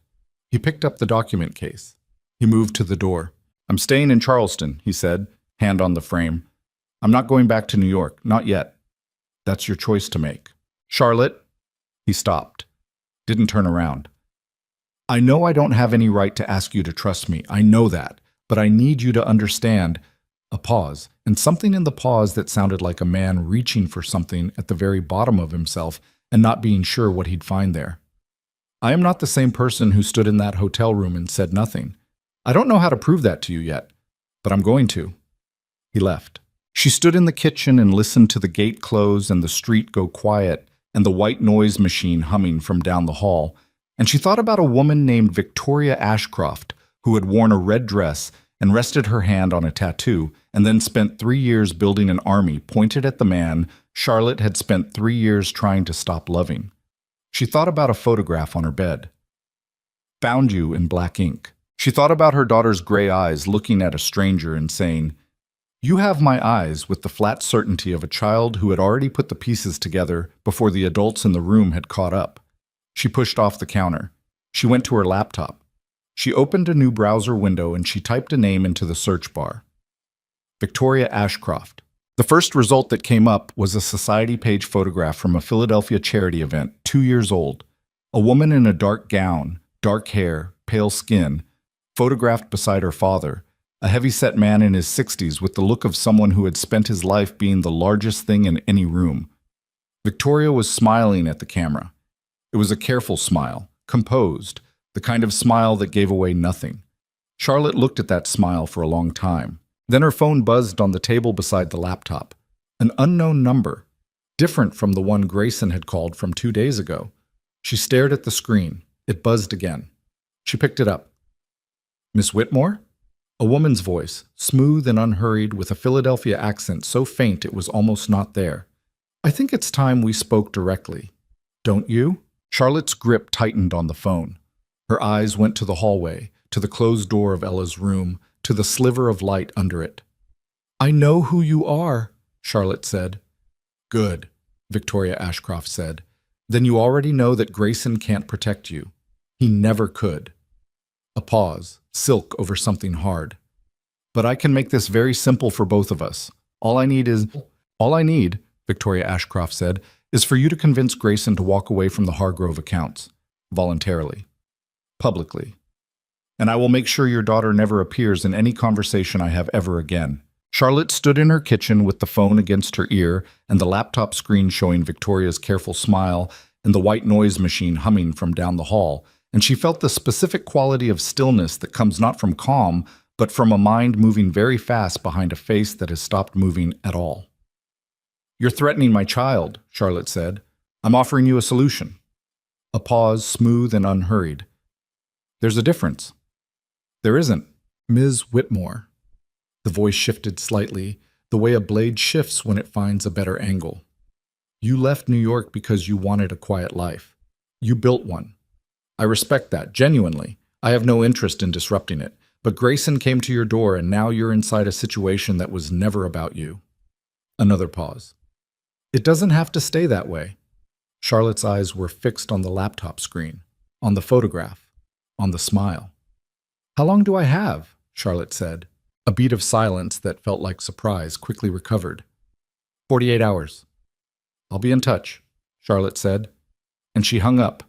He picked up the document case. He moved to the door. I'm staying in Charleston, he said, hand on the frame. I'm not going back to New York, not yet. That's your choice to make. Charlotte, he stopped, didn't turn around. I know I don't have any right to ask you to trust me. I know that, but I need you to understand. A pause, and something in the pause that sounded like a man reaching for something at the very bottom of himself and not being sure what he'd find there. I am not the same person who stood in that hotel room and said nothing. I don't know how to prove that to you yet, but I'm going to. He left. She stood in the kitchen and listened to the gate close and the street go quiet and the white noise machine humming from down the hall, and she thought about a woman named Victoria Ashcroft who had worn a red dress and rested her hand on a tattoo, and then spent 3 years building an army pointed at the man Charlotte had spent 3 years trying to stop loving. She thought about a photograph on her bed. Found you in black ink. She thought about her daughter's gray eyes looking at a stranger and saying, You have my eyes, with the flat certainty of a child who had already put the pieces together before the adults in the room had caught up. She pushed off the counter. She went to her laptop. She opened a new browser window and she typed a name into the search bar. Victoria Ashcroft. The first result that came up was a society page photograph from a Philadelphia charity event, 2 years old. A woman in a dark gown, dark hair, pale skin, photographed beside her father, a heavy-set man in his 60s with the look of someone who had spent his life being the largest thing in any room. Victoria was smiling at the camera. It was a careful smile, composed, the kind of smile that gave away nothing. Charlotte looked at that smile for a long time. Then her phone buzzed on the table beside the laptop. An unknown number, different from the one Grayson had called from 2 days ago. She stared at the screen. It buzzed again. She picked it up. "Miss Whitmore?" A woman's voice, smooth and unhurried, with a Philadelphia accent so faint it was almost not there. "I think it's time we spoke directly. Don't you?" Charlotte's grip tightened on the phone. Her eyes went to the hallway, to the closed door of Ella's room, to the sliver of light under it. "I know who you are," Charlotte said. "Good," Victoria Ashcroft said. "Then you already know that Grayson can't protect you. He never could." A pause, silk over something hard. "But I can make this very simple for both of us. All I need, Victoria Ashcroft said, is for you to convince Grayson to walk away from the Hargrove accounts, voluntarily, publicly. And I will make sure your daughter never appears in any conversation I have ever again." Charlotte stood in her kitchen with the phone against her ear and the laptop screen showing Victoria's careful smile and the white noise machine humming from down the hall, and she felt the specific quality of stillness that comes not from calm, but from a mind moving very fast behind a face that has stopped moving at all. "You're threatening my child," Charlotte said. "I'm offering you a solution." A pause, smooth and unhurried. "There's a difference." "There isn't, Ms. Whitmore." The voice shifted slightly, the way a blade shifts when it finds a better angle. "You left New York because you wanted a quiet life. You built one. I respect that, genuinely. I have no interest in disrupting it. But Grayson came to your door and now you're inside a situation that was never about you." Another pause. "It doesn't have to stay that way." Charlotte's eyes were fixed on the laptop screen, on the photograph, on the smile. "How long do I have?" Charlotte said. A beat of silence that felt like surprise quickly recovered. 48 hours. "I'll be in touch," Charlotte said. And she hung up.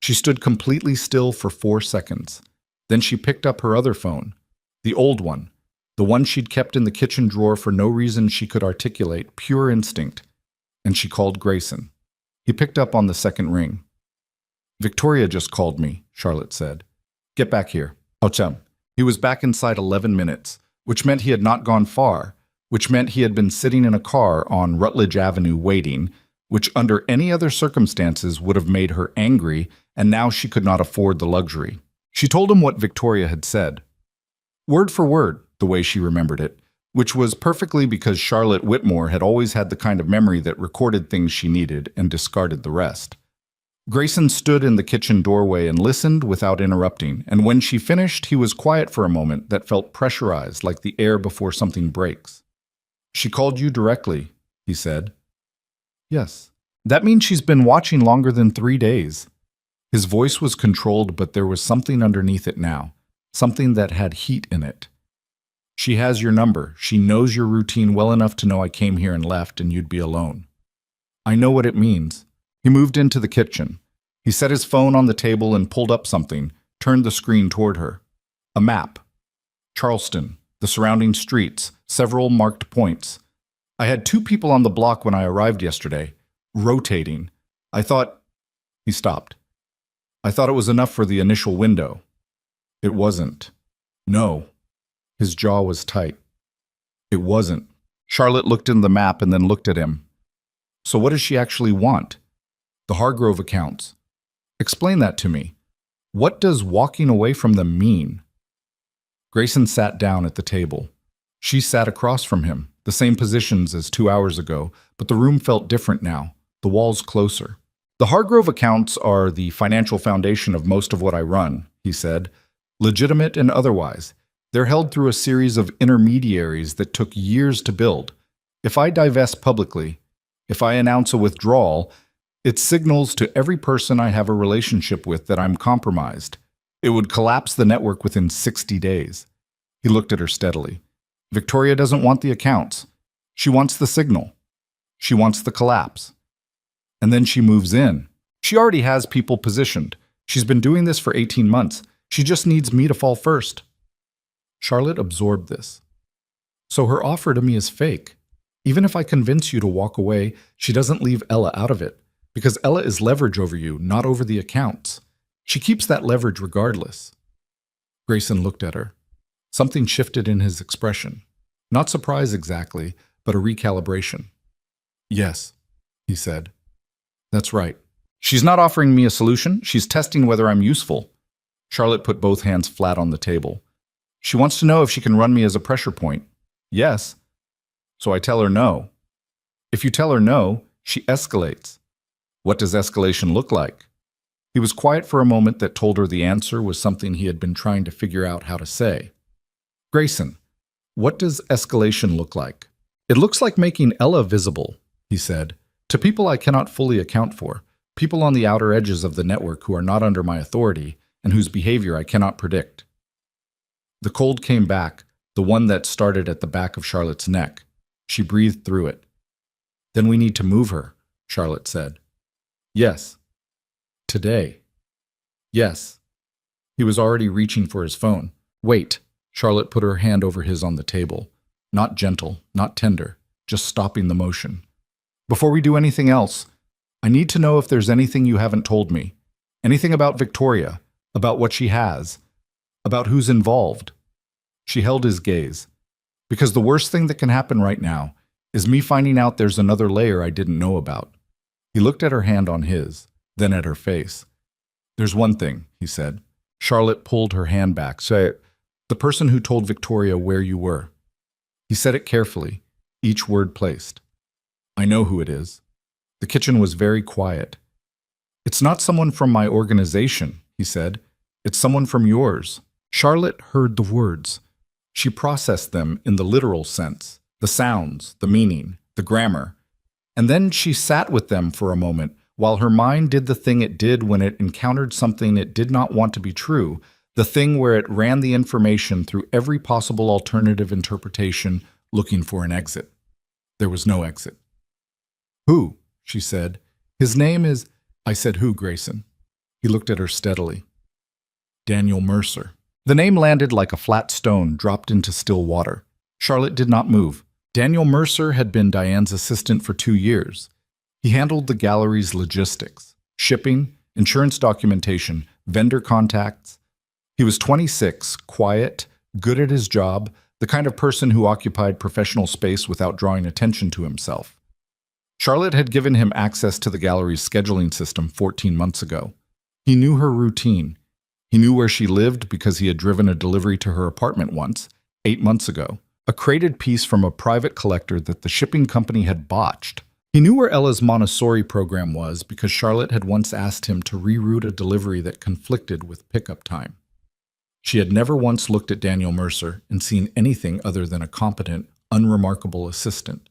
She stood completely still for 4 seconds. Then she picked up her other phone, the old one, the one she'd kept in the kitchen drawer for no reason she could articulate, pure instinct, and she called Grayson. He picked up on the second ring. "Victoria just called me," Charlotte said. "Get back here." Ochum. He was back inside 11 minutes, which meant he had not gone far, which meant he had been sitting in a car on Rutledge Avenue waiting, which under any other circumstances would have made her angry, and now she could not afford the luxury. She told him what Victoria had said. Word for word, the way she remembered it, which was perfectly because Charlotte Whitmore had always had the kind of memory that recorded things she needed and discarded the rest. Grayson stood in the kitchen doorway and listened without interrupting, and when she finished, he was quiet for a moment that felt pressurized like the air before something breaks. "She called you directly," he said. "Yes. That means she's been watching longer than 3 days." His voice was controlled, but there was something underneath it now, something that had heat in it. "She has your number. She knows your routine well enough to know I came here and left and you'd be alone. I know what it means." He moved into the kitchen. He set his phone on the table and pulled up something, turned the screen toward her. A map. Charleston, the surrounding streets, several marked points. "I had 2 people on the block when I arrived yesterday, rotating. I thought—" He stopped. "I thought it was enough for the initial window." It wasn't. No. His jaw was tight. It wasn't. Charlotte looked in the map and then looked at him. "So what does she actually want?" "The Hargrove accounts." "Explain that to me. What does walking away from them mean?" Grayson sat down at the table. She sat across from him, the same positions as 2 hours ago, but the room felt different now, the walls closer. "The Hargrove accounts are the financial foundation of most of what I run," he said, "legitimate and otherwise. They're held through a series of intermediaries that took years to build. If I divest publicly, if I announce a withdrawal, it signals to every person I have a relationship with that I'm compromised. It would collapse the network within 60 days. He looked at her steadily. "Victoria doesn't want the accounts. She wants the signal. She wants the collapse. And then she moves in. She already has people positioned. She's been doing this for 18 months. She just needs me to fall first." Charlotte absorbed this. So her offer to me is fake. Even if I convince you to walk away, she doesn't leave Ella out of it, because Ella is leverage over you, not over the accounts. She keeps that leverage regardless. Grayson looked at her. Something shifted in his expression. Not surprise exactly, but a recalibration. Yes, he said. That's right. She's not offering me a solution. She's testing whether I'm useful. Charlotte put both hands flat on the table. She wants to know if she can run me as a pressure point. Yes. So I tell her no. If you tell her no, she escalates. What does escalation look like? He was quiet for a moment that told her the answer was something he had been trying to figure out how to say. Grayson, what does escalation look like? It looks like making Ella visible, he said, to people I cannot fully account for, people on the outer edges of the network who are not under my authority and whose behavior I cannot predict. The cold came back, the one that started at the back of Charlotte's neck. She breathed through it. Then we need to move her, Charlotte said. Yes. Today. Yes. He was already reaching for his phone. Wait. Charlotte put her hand over his on the table. Not gentle, not tender, just stopping the motion. Before we do anything else, I need to know if there's anything you haven't told me. Anything about Victoria, about what she has, about who's involved. She held his gaze. Because the worst thing that can happen right now is me finding out there's another layer I didn't know about. He looked at her hand on his, then at her face. There's one thing, he said. Charlotte pulled her hand back. Say it. The person who told Victoria where you were. He said it carefully, each word placed. I know who it is. The kitchen was very quiet. It's not someone from my organization, he said. It's someone from yours. Charlotte heard the words. She processed them in the literal sense, the sounds, the meaning, the grammar. And then she sat with them for a moment while her mind did the thing it did when it encountered something it did not want to be true, the thing where it ran the information through every possible alternative interpretation, looking for an exit. There was no exit. Who? She said. His name is... I said, who, Grayson? He looked at her steadily. Daniel Mercer. The name landed like a flat stone dropped into still water. Charlotte did not move. Daniel Mercer had been Diane's assistant for 2 years. He handled the gallery's logistics, shipping, insurance documentation, vendor contacts. He was 26, quiet, good at his job, the kind of person who occupied professional space without drawing attention to himself. Charlotte had given him access to the gallery's scheduling system 14 months ago. He knew her routine. He knew where she lived because he had driven a delivery to her apartment once, 8 months ago, a crated piece from a private collector that the shipping company had botched. He knew where Ella's Montessori program was because Charlotte had once asked him to reroute a delivery that conflicted with pickup time. She had never once looked at Daniel Mercer and seen anything other than a competent, unremarkable assistant.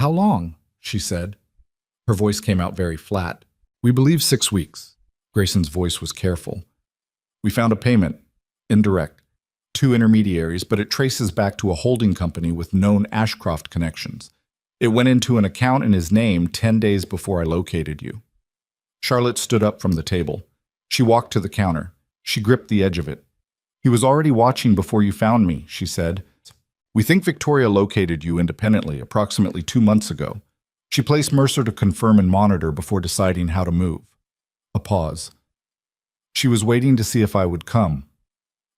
How long? She said. Her voice came out very flat. We believe 6 weeks. Grayson's voice was careful. We found a payment, indirect, 2 intermediaries, but it traces back to a holding company with known Ashcroft connections. It went into an account in his name 10 days before I located you. Charlotte stood up from the table. She walked to the counter. She gripped the edge of it. He was already watching before you found me, she said. We think Victoria located you independently approximately 2 months ago. She placed Mercer to confirm and monitor before deciding how to move. A pause. She was waiting to see if I would come.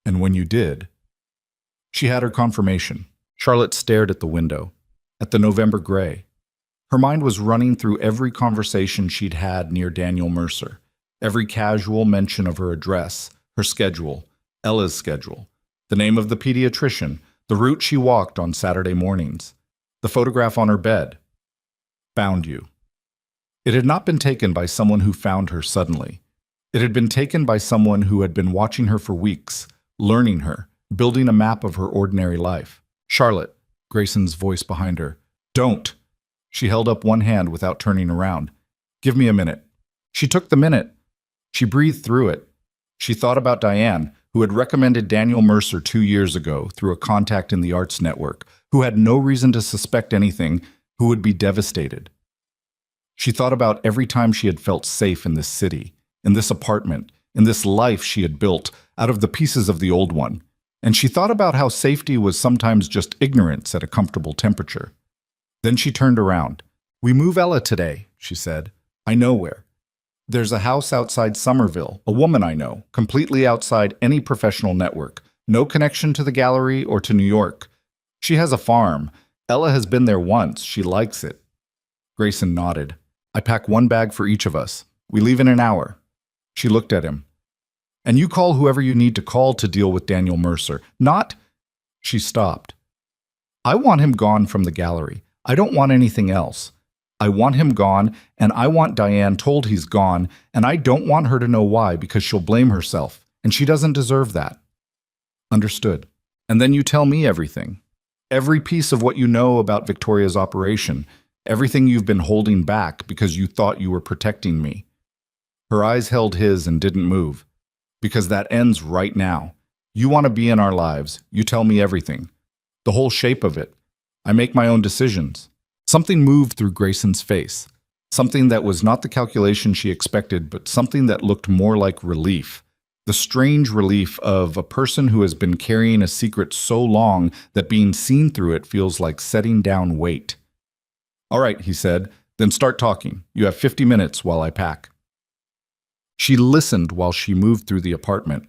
And when you did... She had her confirmation. Charlotte stared at the window, at the November gray. Her mind was running through every conversation she'd had near Daniel Mercer, every casual mention of her address, her schedule, Ella's schedule, the name of the pediatrician, the route she walked on Saturday mornings, the photograph on her bed. Found you. It had not been taken by someone who found her suddenly. It had been taken by someone who had been watching her for weeks, learning her, building a map of her ordinary life. Charlotte, Grayson's voice behind her. Don't. She held up one hand without turning around. Give me a minute. She took the minute. She breathed through it. She thought about Diane, who had recommended Daniel Mercer 2 years ago through a contact in the arts network, who had no reason to suspect anything, who would be devastated. She thought about every time she had felt safe in this city, in this apartment, in this life she had built out of the pieces of the old one. And she thought about how safety was sometimes just ignorance at a comfortable temperature. Then she turned around. "We move Ella today," she said. "I know where. There's a house outside Somerville, a woman I know, completely outside any professional network. No connection to the gallery or to New York. She has a farm. Ella has been there once. She likes it." Grayson nodded. "I pack one bag for each of us. We leave in an hour." She looked at him. "And you call whoever you need to call to deal with Daniel Mercer. Not—" She stopped. "I want him gone from the gallery. I don't want anything else. I want him gone, and I want Diane told he's gone, and I don't want her to know why because she'll blame herself, and she doesn't deserve that." "Understood. And then you tell me everything. Every piece of what you know about Victoria's operation, everything you've been holding back because you thought you were protecting me." Her eyes held his and didn't move. "Because that ends right now. You want to be in our lives. You tell me everything. The whole shape of it. I make my own decisions." Something moved through Grayson's face. Something that was not the calculation she expected, but something that looked more like relief. The strange relief of a person who has been carrying a secret so long that being seen through it feels like setting down weight. "All right," he said, "then start talking. You have 50 minutes while I pack." She listened while she moved through the apartment.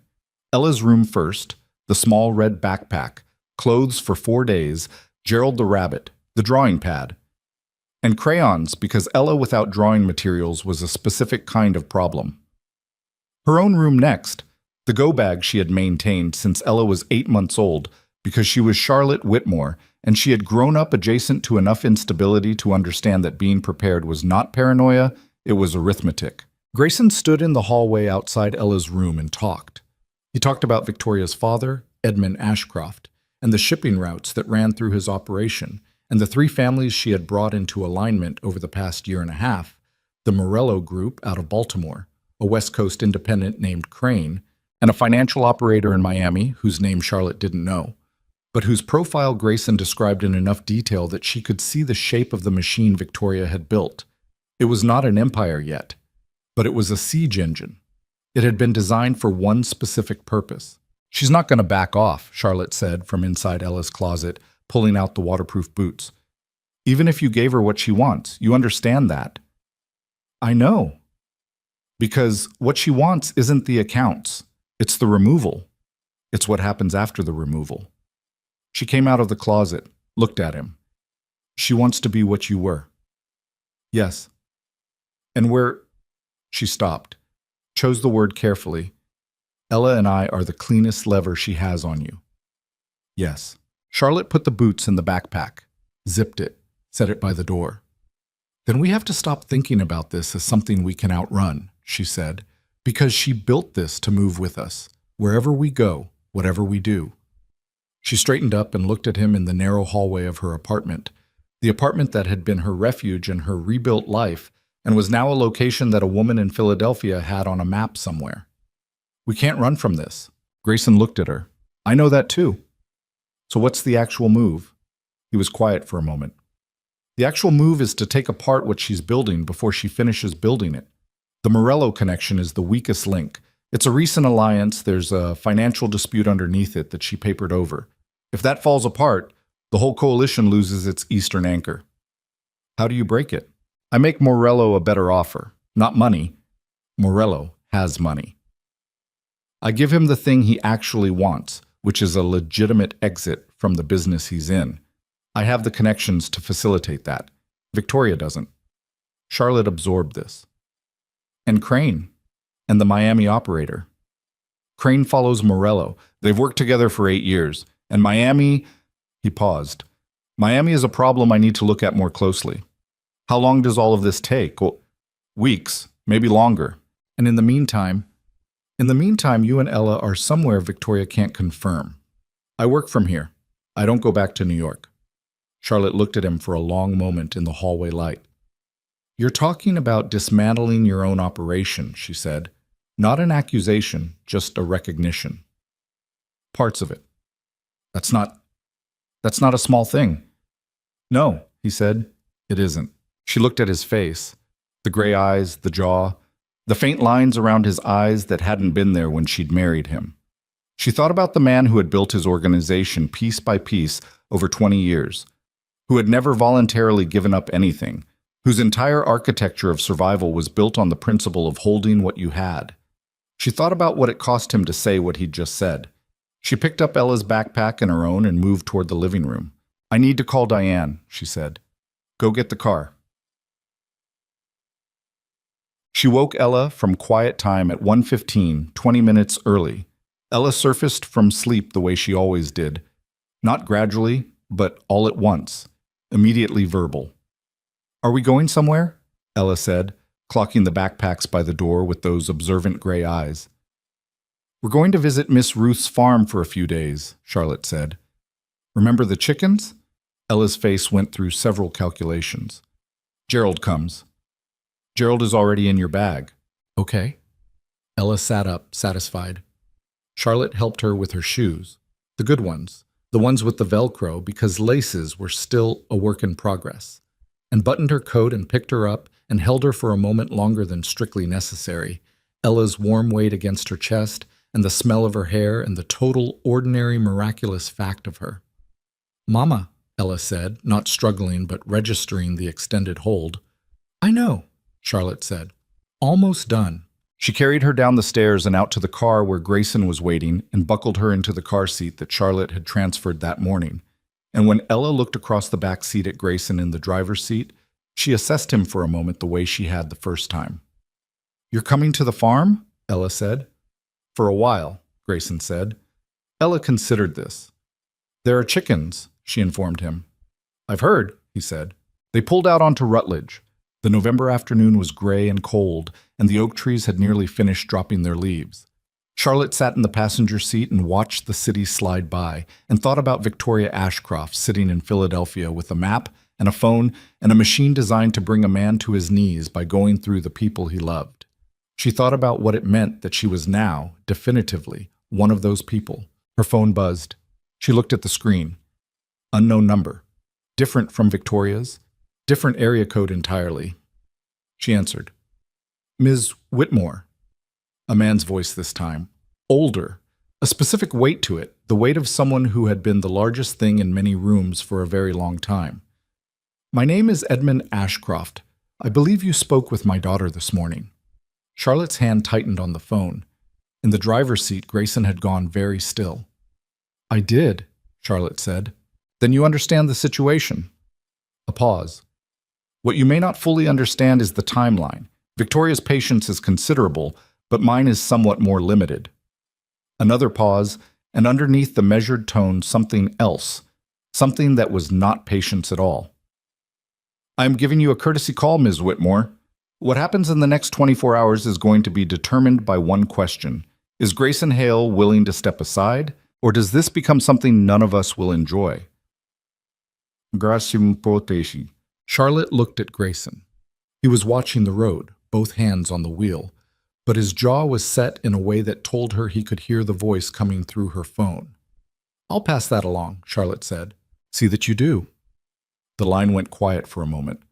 Ella's room first, the small red backpack, clothes for 4 days, Gerald the rabbit, the drawing pad, and crayons because Ella without drawing materials was a specific kind of problem. Her own room next, the go bag she had maintained since Ella was 8 months old because she was Charlotte Whitmore and she had grown up adjacent to enough instability to understand that being prepared was not paranoia, it was arithmetic. Grayson stood in the hallway outside Ella's room and talked. He talked about Victoria's father, Edmund Ashcroft, and the shipping routes that ran through his operation, and the 3 families she had brought into alignment over the past year and a half, the Morello Group out of Baltimore, a West Coast independent named Crane, and a financial operator in Miami whose name Charlotte didn't know, but whose profile Grayson described in enough detail that she could see the shape of the machine Victoria had built. It was not an empire yet, but it was a siege engine. It had been designed for one specific purpose. "She's not going to back off," Charlotte said from inside Ella's closet, pulling out the waterproof boots. "Even if you gave her what she wants, you understand that." "I know. Because what she wants isn't the accounts. It's the removal. It's what happens after the removal." She came out of the closet, looked at him. "She wants to be what you were." "Yes." "And we're—" She stopped, chose the word carefully. "Ella and I are the cleanest lever she has on you." "Yes." Charlotte put the boots in the backpack, zipped it, set it by the door. "Then we have to stop thinking about this as something we can outrun," she said, "because she built this to move with us, wherever we go, whatever we do." She straightened up and looked at him in the narrow hallway of her apartment, the apartment that had been her refuge in her rebuilt life and was now a location that a woman in Philadelphia had on a map somewhere. "We can't run from this." Grayson looked at her. "I know that too." "So what's the actual move?" He was quiet for a moment. "The actual move is to take apart what she's building before she finishes building it. The Morello connection is the weakest link. It's a recent alliance. There's a financial dispute underneath it that she papered over. If that falls apart, the whole coalition loses its eastern anchor." "How do you break it?" "I make Morello a better offer. Not money. Morello has money. I give him the thing he actually wants, which is a legitimate exit from the business he's in. I have the connections to facilitate that. Victoria doesn't." Charlotte absorbed this. "And Crane, and the Miami operator. Crane follows Morello. They've worked together for 8 years. And Miami—" He paused. "Miami is a problem I need to look at more closely. How long does all of this take?" "Well, weeks, maybe longer. And in the meantime, you and Ella are somewhere Victoria can't confirm. I work from here. I don't go back to New York." Charlotte looked at him for a long moment in the hallway light. "You're talking about dismantling your own operation," she said. "Not an accusation, just a recognition." "Parts of it. That's not a small thing." "No," he said. "It isn't." She looked at his face, the gray eyes, the jaw, the faint lines around his eyes that hadn't been there when she'd married him. She thought about the man who had built his organization piece by piece over 20 years, who had never voluntarily given up anything, whose entire architecture of survival was built on the principle of holding what you had. She thought about what it cost him to say what he'd just said. She picked up Ella's backpack and her own and moved toward the living room. "I need to call Diane," she said. "Go get the car." She woke Ella from quiet time at 1:15, 20 minutes early. Ella surfaced from sleep the way she always did. Not gradually, but all at once, immediately verbal. "Are we going somewhere?" Ella said, clocking the backpacks by the door with those observant gray eyes. "We're going to visit Miss Ruth's farm for a few days," Charlotte said. "Remember the chickens?" Ella's face went through several calculations. "Gerald comes." "Gerald is already in your bag." "Okay." Ella sat up, satisfied. Charlotte helped her with her shoes, the good ones, the ones with the Velcro, because laces were still a work in progress, and buttoned her coat and picked her up and held her for a moment longer than strictly necessary, Ella's warm weight against her chest and the smell of her hair and the total, ordinary, miraculous fact of her. "Mama," Ella said, not struggling but registering the extended hold. "I know," Charlotte said. "Almost done." She carried her down the stairs and out to the car where Grayson was waiting and buckled her into the car seat that Charlotte had transferred that morning. And when Ella looked across the back seat at Grayson in the driver's seat, she assessed him for a moment the way she had the first time. "You're coming to the farm?" Ella said. "For a while," Grayson said. Ella considered this. "There are chickens," she informed him. "I've heard," he said. They pulled out onto Rutledge. The November afternoon was gray and cold, and the oak trees had nearly finished dropping their leaves. Charlotte sat in the passenger seat and watched the city slide by, and thought about Victoria Ashcroft sitting in Philadelphia with a map and a phone and a machine designed to bring a man to his knees by going through the people he loved. She thought about what it meant that she was now, definitively, one of those people. Her phone buzzed. She looked at the screen. Unknown number. Different from Victoria's. Different area code entirely. She answered. "Ms. Whitmore." A man's voice this time. Older. A specific weight to it, the weight of someone who had been the largest thing in many rooms for a very long time. "My name is Edmund Ashcroft. I believe you spoke with my daughter this morning." Charlotte's hand tightened on the phone. In the driver's seat, Grayson had gone very still. "I did," Charlotte said. "Then you understand the situation." A pause. "What you may not fully understand is the timeline. Victoria's patience is considerable, but mine is somewhat more limited." Another pause, and underneath the measured tone something else, something that was not patience at all. "I am giving you a courtesy call, Ms. Whitmore. What happens in the next 24 hours is going to be determined by one question. Is Grayson Hale willing to step aside, or does this become something none of us will enjoy?" "Gracias protegi." Charlotte looked at Grayson. He was watching the road, both hands on the wheel, but his jaw was set in a way that told her he could hear the voice coming through her phone. "I'll pass that along," Charlotte said. "See that you do." The line went quiet for a moment.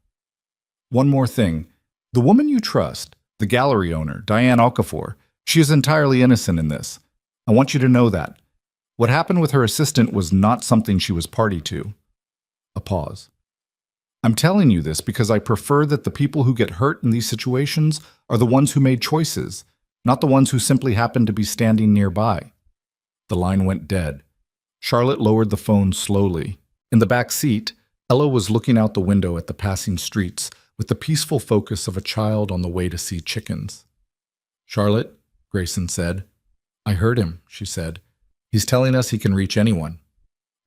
"One more thing. The woman you trust, the gallery owner, Diane Okafor, she is entirely innocent in this. I want you to know that. What happened with her assistant was not something she was party to." A pause. "I'm telling you this because I prefer that the people who get hurt in these situations are the ones who made choices, not the ones who simply happened to be standing nearby." The line went dead. Charlotte lowered the phone slowly. In the back seat, Ella was looking out the window at the passing streets with the peaceful focus of a child on the way to see chickens. "Charlotte," Grayson said. "I heard him," she said. "He's telling us he can reach anyone."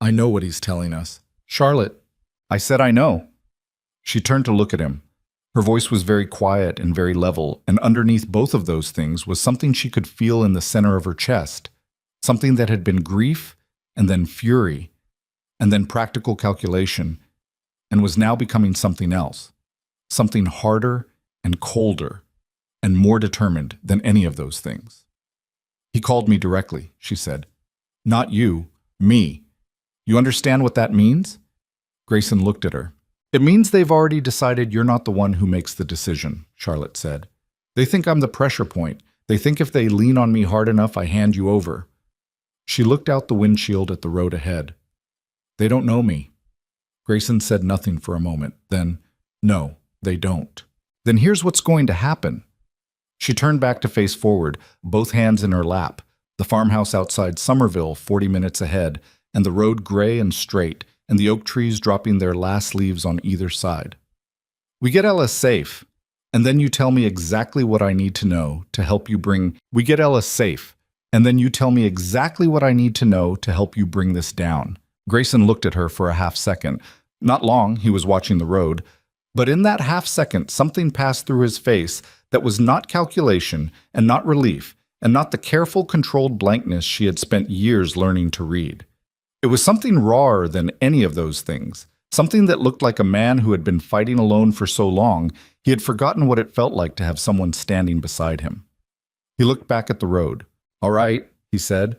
"I know what he's telling us." "Charlotte." "I said I know." She turned to look at him. Her voice was very quiet and very level, and underneath both of those things was something she could feel in the center of her chest, something that had been grief, and then fury, and then practical calculation, and was now becoming something else, something harder and colder, and more determined than any of those things. "He called me directly," she said. "Not you, me. You understand what that means?" Grayson looked at her. "It means they've already decided you're not the one who makes the decision," Charlotte said. "They think I'm the pressure point. They think if they lean on me hard enough, I hand you over." She looked out the windshield at the road ahead. They don't know me. Grayson said nothing for a moment. Then, no, they don't. Then here's what's going to happen. She turned back to face forward, both hands in her lap, the farmhouse outside Somerville 40 minutes ahead, and the road gray and straight, and the oak trees dropping their last leaves on either side. We get Ella safe, and then you tell me exactly what I need to know to help you bring... We get Ella safe, and then you tell me exactly what I need to know to help you bring this down. Grayson looked at her for a half second. Not long, he was watching the road. But in that half second, something passed through his face that was not calculation and not relief and not the careful, controlled blankness she had spent years learning to read. It was something rawer than any of those things, something that looked like a man who had been fighting alone for so long he had forgotten what it felt like to have someone standing beside him. He looked back at the road. "All right," he said.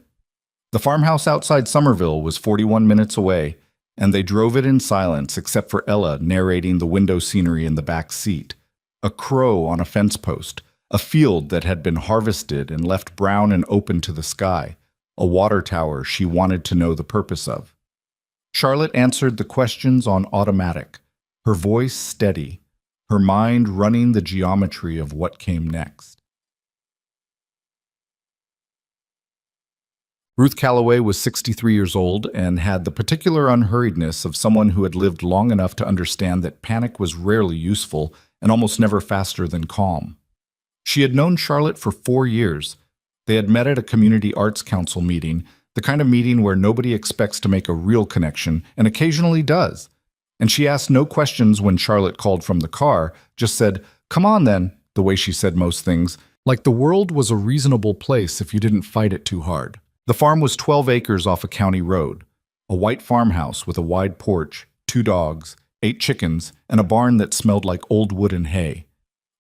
The farmhouse outside Somerville was 41 minutes away, and they drove it in silence except for Ella narrating the window scenery in the back seat. A crow on a fence post, a field that had been harvested and left brown and open to the sky, a water tower she wanted to know the purpose of. Charlotte answered the questions on automatic, her voice steady, her mind running the geometry of what came next. Ruth Calloway was 63 years old and had the particular unhurriedness of someone who had lived long enough to understand that panic was rarely useful and almost never faster than calm. She had known Charlotte for 4 years. They had met at a community arts council meeting, the kind of meeting where nobody expects to make a real connection and occasionally does. And she asked no questions when Charlotte called from the car, just said, "Come on then," the way she said most things, like the world was a reasonable place if you didn't fight it too hard. The farm was 12 acres off a county road, a white farmhouse with a wide porch, 2 dogs, 8 chickens, and a barn that smelled like old wood and hay.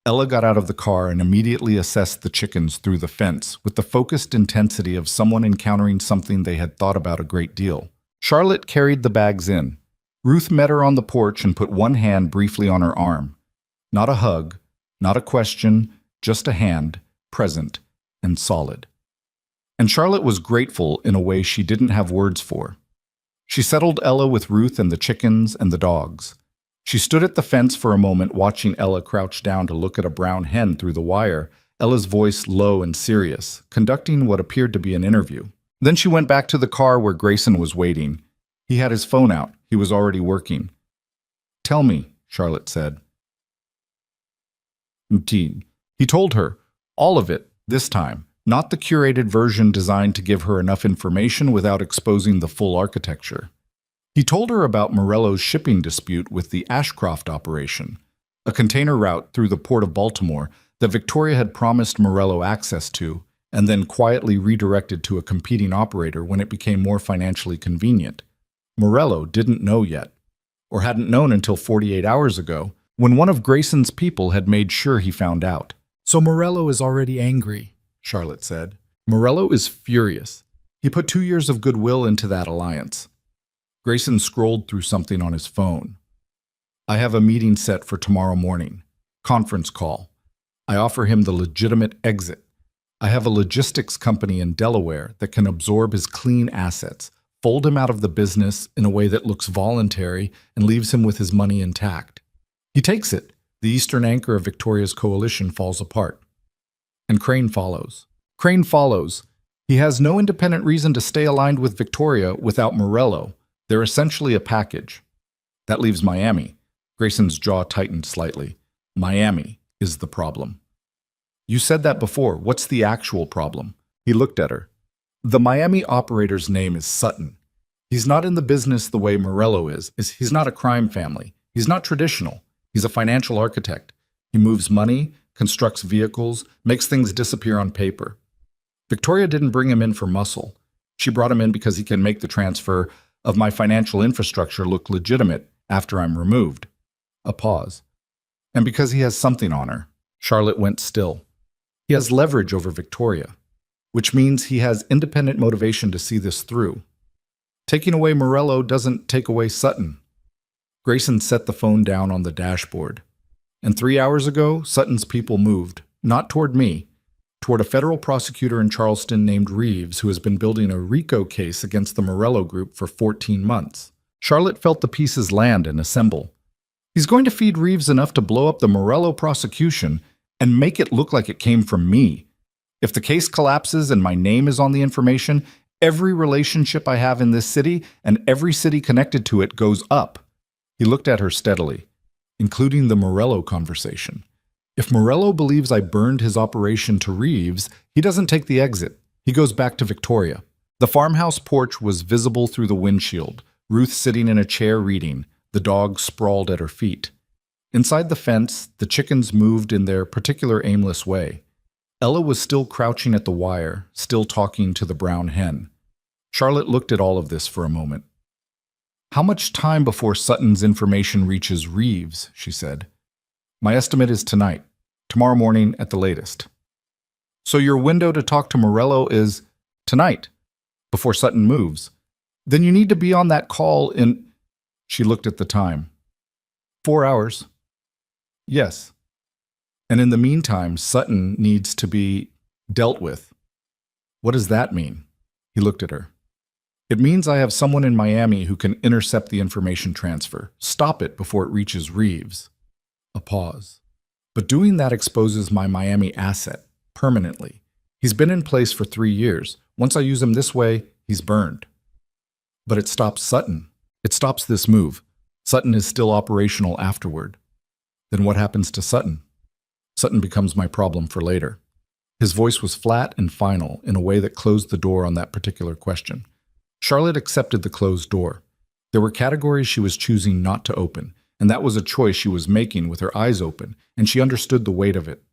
Ella got out of the car and immediately assessed the chickens through the fence with the focused intensity of someone encountering something they had thought about a great deal. Charlotte carried the bags in. Ruth met her on the porch and put one hand briefly on her arm. Not a hug, not a question, just a hand, present and solid. And Charlotte was grateful in a way she didn't have words for. She settled Ella with Ruth and the chickens and the dogs. She stood at the fence for a moment watching Ella crouch down to look at a brown hen through the wire, Ella's voice low and serious, conducting what appeared to be an interview. Then she went back to the car where Grayson was waiting. He had his phone out. He was already working. "Tell me," Charlotte said. Indeed. He told her, all of it, this time. Not the curated version designed to give her enough information without exposing the full architecture. He told her about Morello's shipping dispute with the Ashcroft operation, a container route through the port of Baltimore that Victoria had promised Morello access to and then quietly redirected to a competing operator when it became more financially convenient. Morello didn't know yet, or hadn't known until 48 hours ago, when one of Grayson's people had made sure he found out. "So Morello is already angry," Charlotte said. "Morello is furious. He put 2 years of goodwill into that alliance." Grayson scrolled through something on his phone. "I have a meeting set for tomorrow morning. Conference call. I offer him the legitimate exit. I have a logistics company in Delaware that can absorb his clean assets, fold him out of the business in a way that looks voluntary and leaves him with his money intact. He takes it. The eastern anchor of Victoria's coalition falls apart. And Crane follows. Crane follows. He has no independent reason to stay aligned with Victoria without Morello. They're essentially a package. That leaves Miami." Grayson's jaw tightened slightly. "Miami is the problem." "You said that before. What's the actual problem?" He looked at her. "The Miami operator's name is Sutton. He's not in the business the way Morello is. He's not a crime family. He's not traditional. He's a financial architect. He moves money, constructs vehicles, makes things disappear on paper. Victoria didn't bring him in for muscle. She brought him in because he can make the transfer of my financial infrastructure look legitimate after I'm removed." A pause. "And because he has something on her." Charlotte went still. "He has leverage over Victoria, which means he has independent motivation to see this through. Taking away Morello doesn't take away Sutton." Grayson set the phone down on the dashboard. "And 3 hours ago, Sutton's people moved, not toward me. toward a federal prosecutor in Charleston named Reeves, who has been building a RICO case against the Morello Group for 14 months. Charlotte felt the pieces land and assemble. He's going to feed Reeves enough to blow up the Morello prosecution and make it look like it came from me. If the case collapses and my name is on the information, every relationship I have in this city and every city connected to it goes up. He looked at her steadily, including the Morello conversation. If Morello believes I burned his operation to Reeves, he doesn't take the exit. He goes back to Victoria. The farmhouse porch was visible through the windshield, Ruth sitting in a chair reading, the dog sprawled at her feet. Inside the fence, the chickens moved in their particular aimless way. Ella was still crouching at the wire, still talking to the brown hen. Charlotte looked at all of this for a moment. "How much time before Sutton's information reaches Reeves?" she said. "My estimate is tonight, tomorrow morning at the latest." "So your window to talk to Morello is tonight, before Sutton moves. Then you need to be on that call in—" She looked at the time. 4 hours. Yes. And in the meantime, Sutton needs to be dealt with. What does that mean? He looked at her. It means I have someone in Miami who can intercept the information transfer, stop it before it reaches Reeves. A pause. But doing that exposes my Miami asset, permanently. He's been in place for 3 years. Once I use him this way, he's burned. But it stops Sutton. It stops this move. Sutton is still operational afterward. Then what happens to Sutton? Sutton becomes my problem for later. His voice was flat and final in a way that closed the door on that particular question. Charlotte accepted the closed door. There were categories she was choosing not to open, and that was a choice she was making with her eyes open, and she understood the weight of it.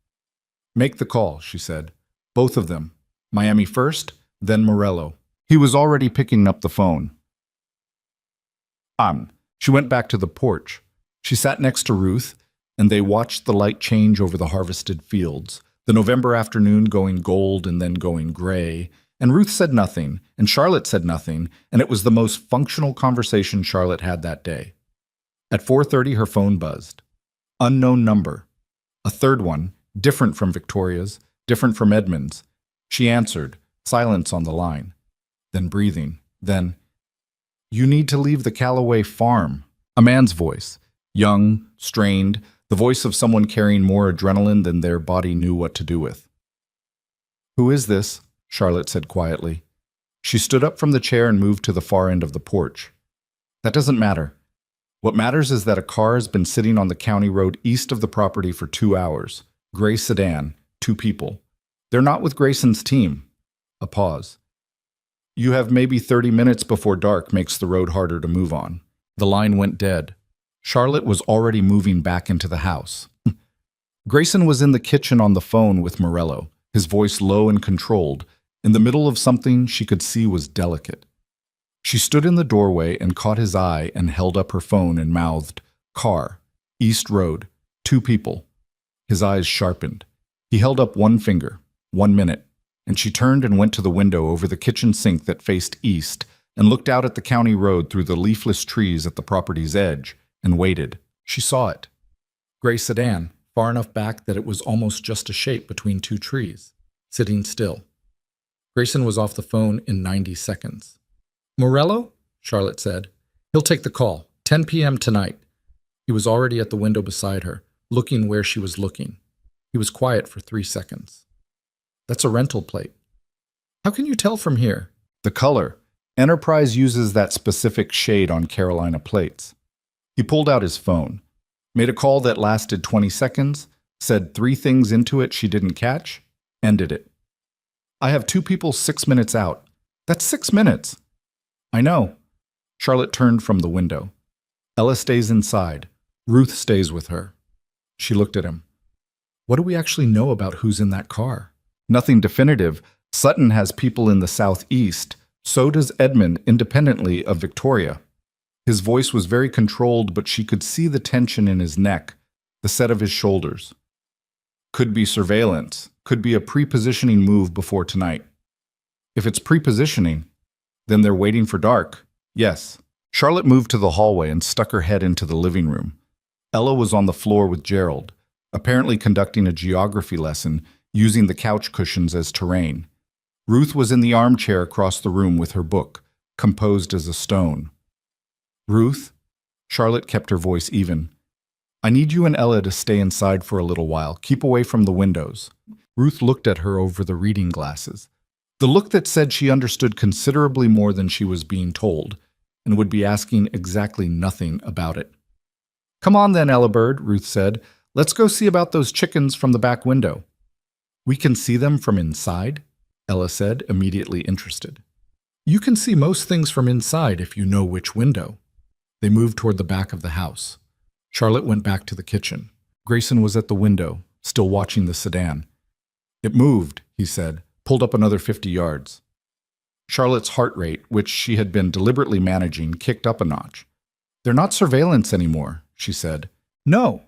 "Make the call," she said. "Both of them. Miami first, then Morello." He was already picking up the phone. She went back to the porch. She sat next to Ruth, and they watched the light change over the harvested fields, the November afternoon going gold and then going gray. And Ruth said nothing, and Charlotte said nothing, and it was the most functional conversation Charlotte had that day. At 4:30, her phone buzzed. Unknown number. A third one, different from Victoria's, different from Edmund's. She answered, silence on the line. Then breathing. Then, "You need to leave the Callaway farm." A man's voice, young, strained, the voice of someone carrying more adrenaline than their body knew what to do with. "Who is this?" Charlotte said quietly. She stood up from the chair and moved to the far end of the porch. "That doesn't matter. What matters is that a car has been sitting on the county road east of the property for 2 hours. Gray sedan, 2 people. They're not with Grayson's team." A pause. "You have maybe 30 minutes before dark makes the road harder to move on." The line went dead. Charlotte was already moving back into the house. Grayson was in the kitchen on the phone with Morello, his voice low and controlled, in the middle of something she could see was delicate. She stood in the doorway and caught his eye and held up her phone and mouthed, "Car, East Road, 2 people." His eyes sharpened. He held up one finger, 1 minute, and she turned and went to the window over the kitchen sink that faced east and looked out at the county road through the leafless trees at the property's edge and waited. She saw it. Gray sedan, far enough back that it was almost just a shape between 2 trees, sitting still. Grayson was off the phone in 90 seconds. "Morello?" Charlotte said. "He'll take the call. 10 p.m. tonight." He was already at the window beside her, looking where she was looking. He was quiet for 3 seconds. "That's a rental plate." "How can you tell from here?" "The color. Enterprise uses that specific shade on Carolina plates." He pulled out his phone, made a call that lasted 20 seconds, said 3 things into it she didn't catch, ended it. "I have 2 people 6 minutes out." "That's 6 minutes." "I know." Charlotte turned from the window. Ella stays inside. Ruth stays with her. She looked at him. "What do we actually know about who's in that car?" "Nothing definitive. Sutton has people in the southeast. So does Edmund, independently of Victoria." His voice was very controlled, but she could see the tension in his neck, the set of his shoulders. "Could be surveillance. Could be a pre-positioning move before tonight." "If it's pre-positioning, then they're waiting for dark." "Yes." Charlotte moved to the hallway and stuck her head into the living room. Ella was on the floor with Gerald, apparently conducting a geography lesson using the couch cushions as terrain. Ruth was in the armchair across the room with her book, composed as a stone. "Ruth," Charlotte kept her voice even, "I need you and Ella to stay inside for a little while. Keep away from the windows." Ruth looked at her over the reading glasses. The look that said she understood considerably more than she was being told, and would be asking exactly nothing about it. "Come on then, Ella Bird," Ruth said. "Let's go see about those chickens from the back window." "We can see them from inside?" Ella said, immediately interested. "You can see most things from inside if you know which window." They moved toward the back of the house. Charlotte went back to the kitchen. Grayson was at the window, still watching the sedan. "It moved," he said, pulled up another 50 yards. Charlotte's heart rate, which she had been deliberately managing, kicked up a notch. "They're not surveillance anymore," she said. "No."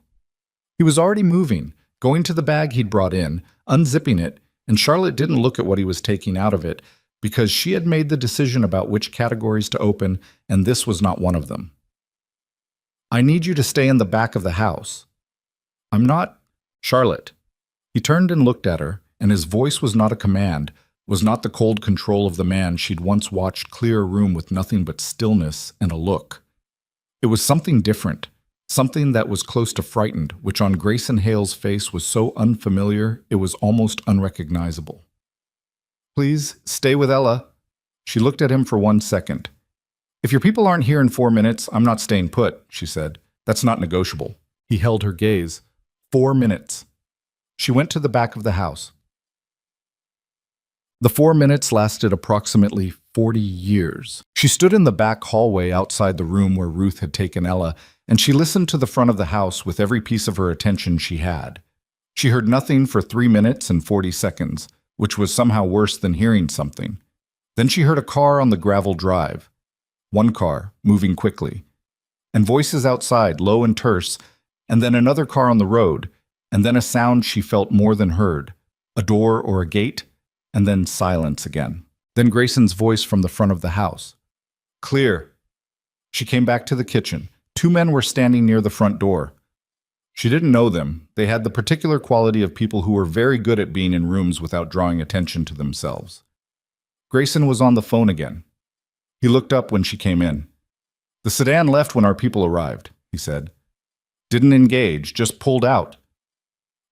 He was already moving, going to the bag he'd brought in, unzipping it, and Charlotte didn't look at what he was taking out of it because she had made the decision about which categories to open, and this was not one of them. "I need you to stay in the back of the house." "I'm not—" "Charlotte." He turned and looked at her, and his voice was not a command, was not the cold control of the man she'd once watched clear a room with nothing but stillness and a look. It was something different, something that was close to frightened, which on Grayson Hale's face was so unfamiliar it was almost unrecognizable. "Please, stay with Ella." She looked at him for 1 second. "If your people aren't here in 4 minutes, I'm not staying put," she said. "That's not negotiable." He held her gaze. 4 minutes. She went to the back of the house. The 4 minutes lasted approximately 40 years. She stood in the back hallway outside the room where Ruth had taken Ella, and she listened to the front of the house with every piece of her attention she had. She heard nothing for 3 minutes and 40 seconds, which was somehow worse than hearing something. Then she heard a car on the gravel drive. One car, moving quickly. And voices outside, low and terse, and then another car on the road, and then a sound she felt more than heard. A door or a gate, and then silence again. Then Grayson's voice from the front of the house. "Clear." She came back to the kitchen. 2 men were standing near the front door. She didn't know them. They had the particular quality of people who were very good at being in rooms without drawing attention to themselves. Grayson was on the phone again. He looked up when she came in. "The sedan left when our people arrived," he said. "Didn't engage, just pulled out."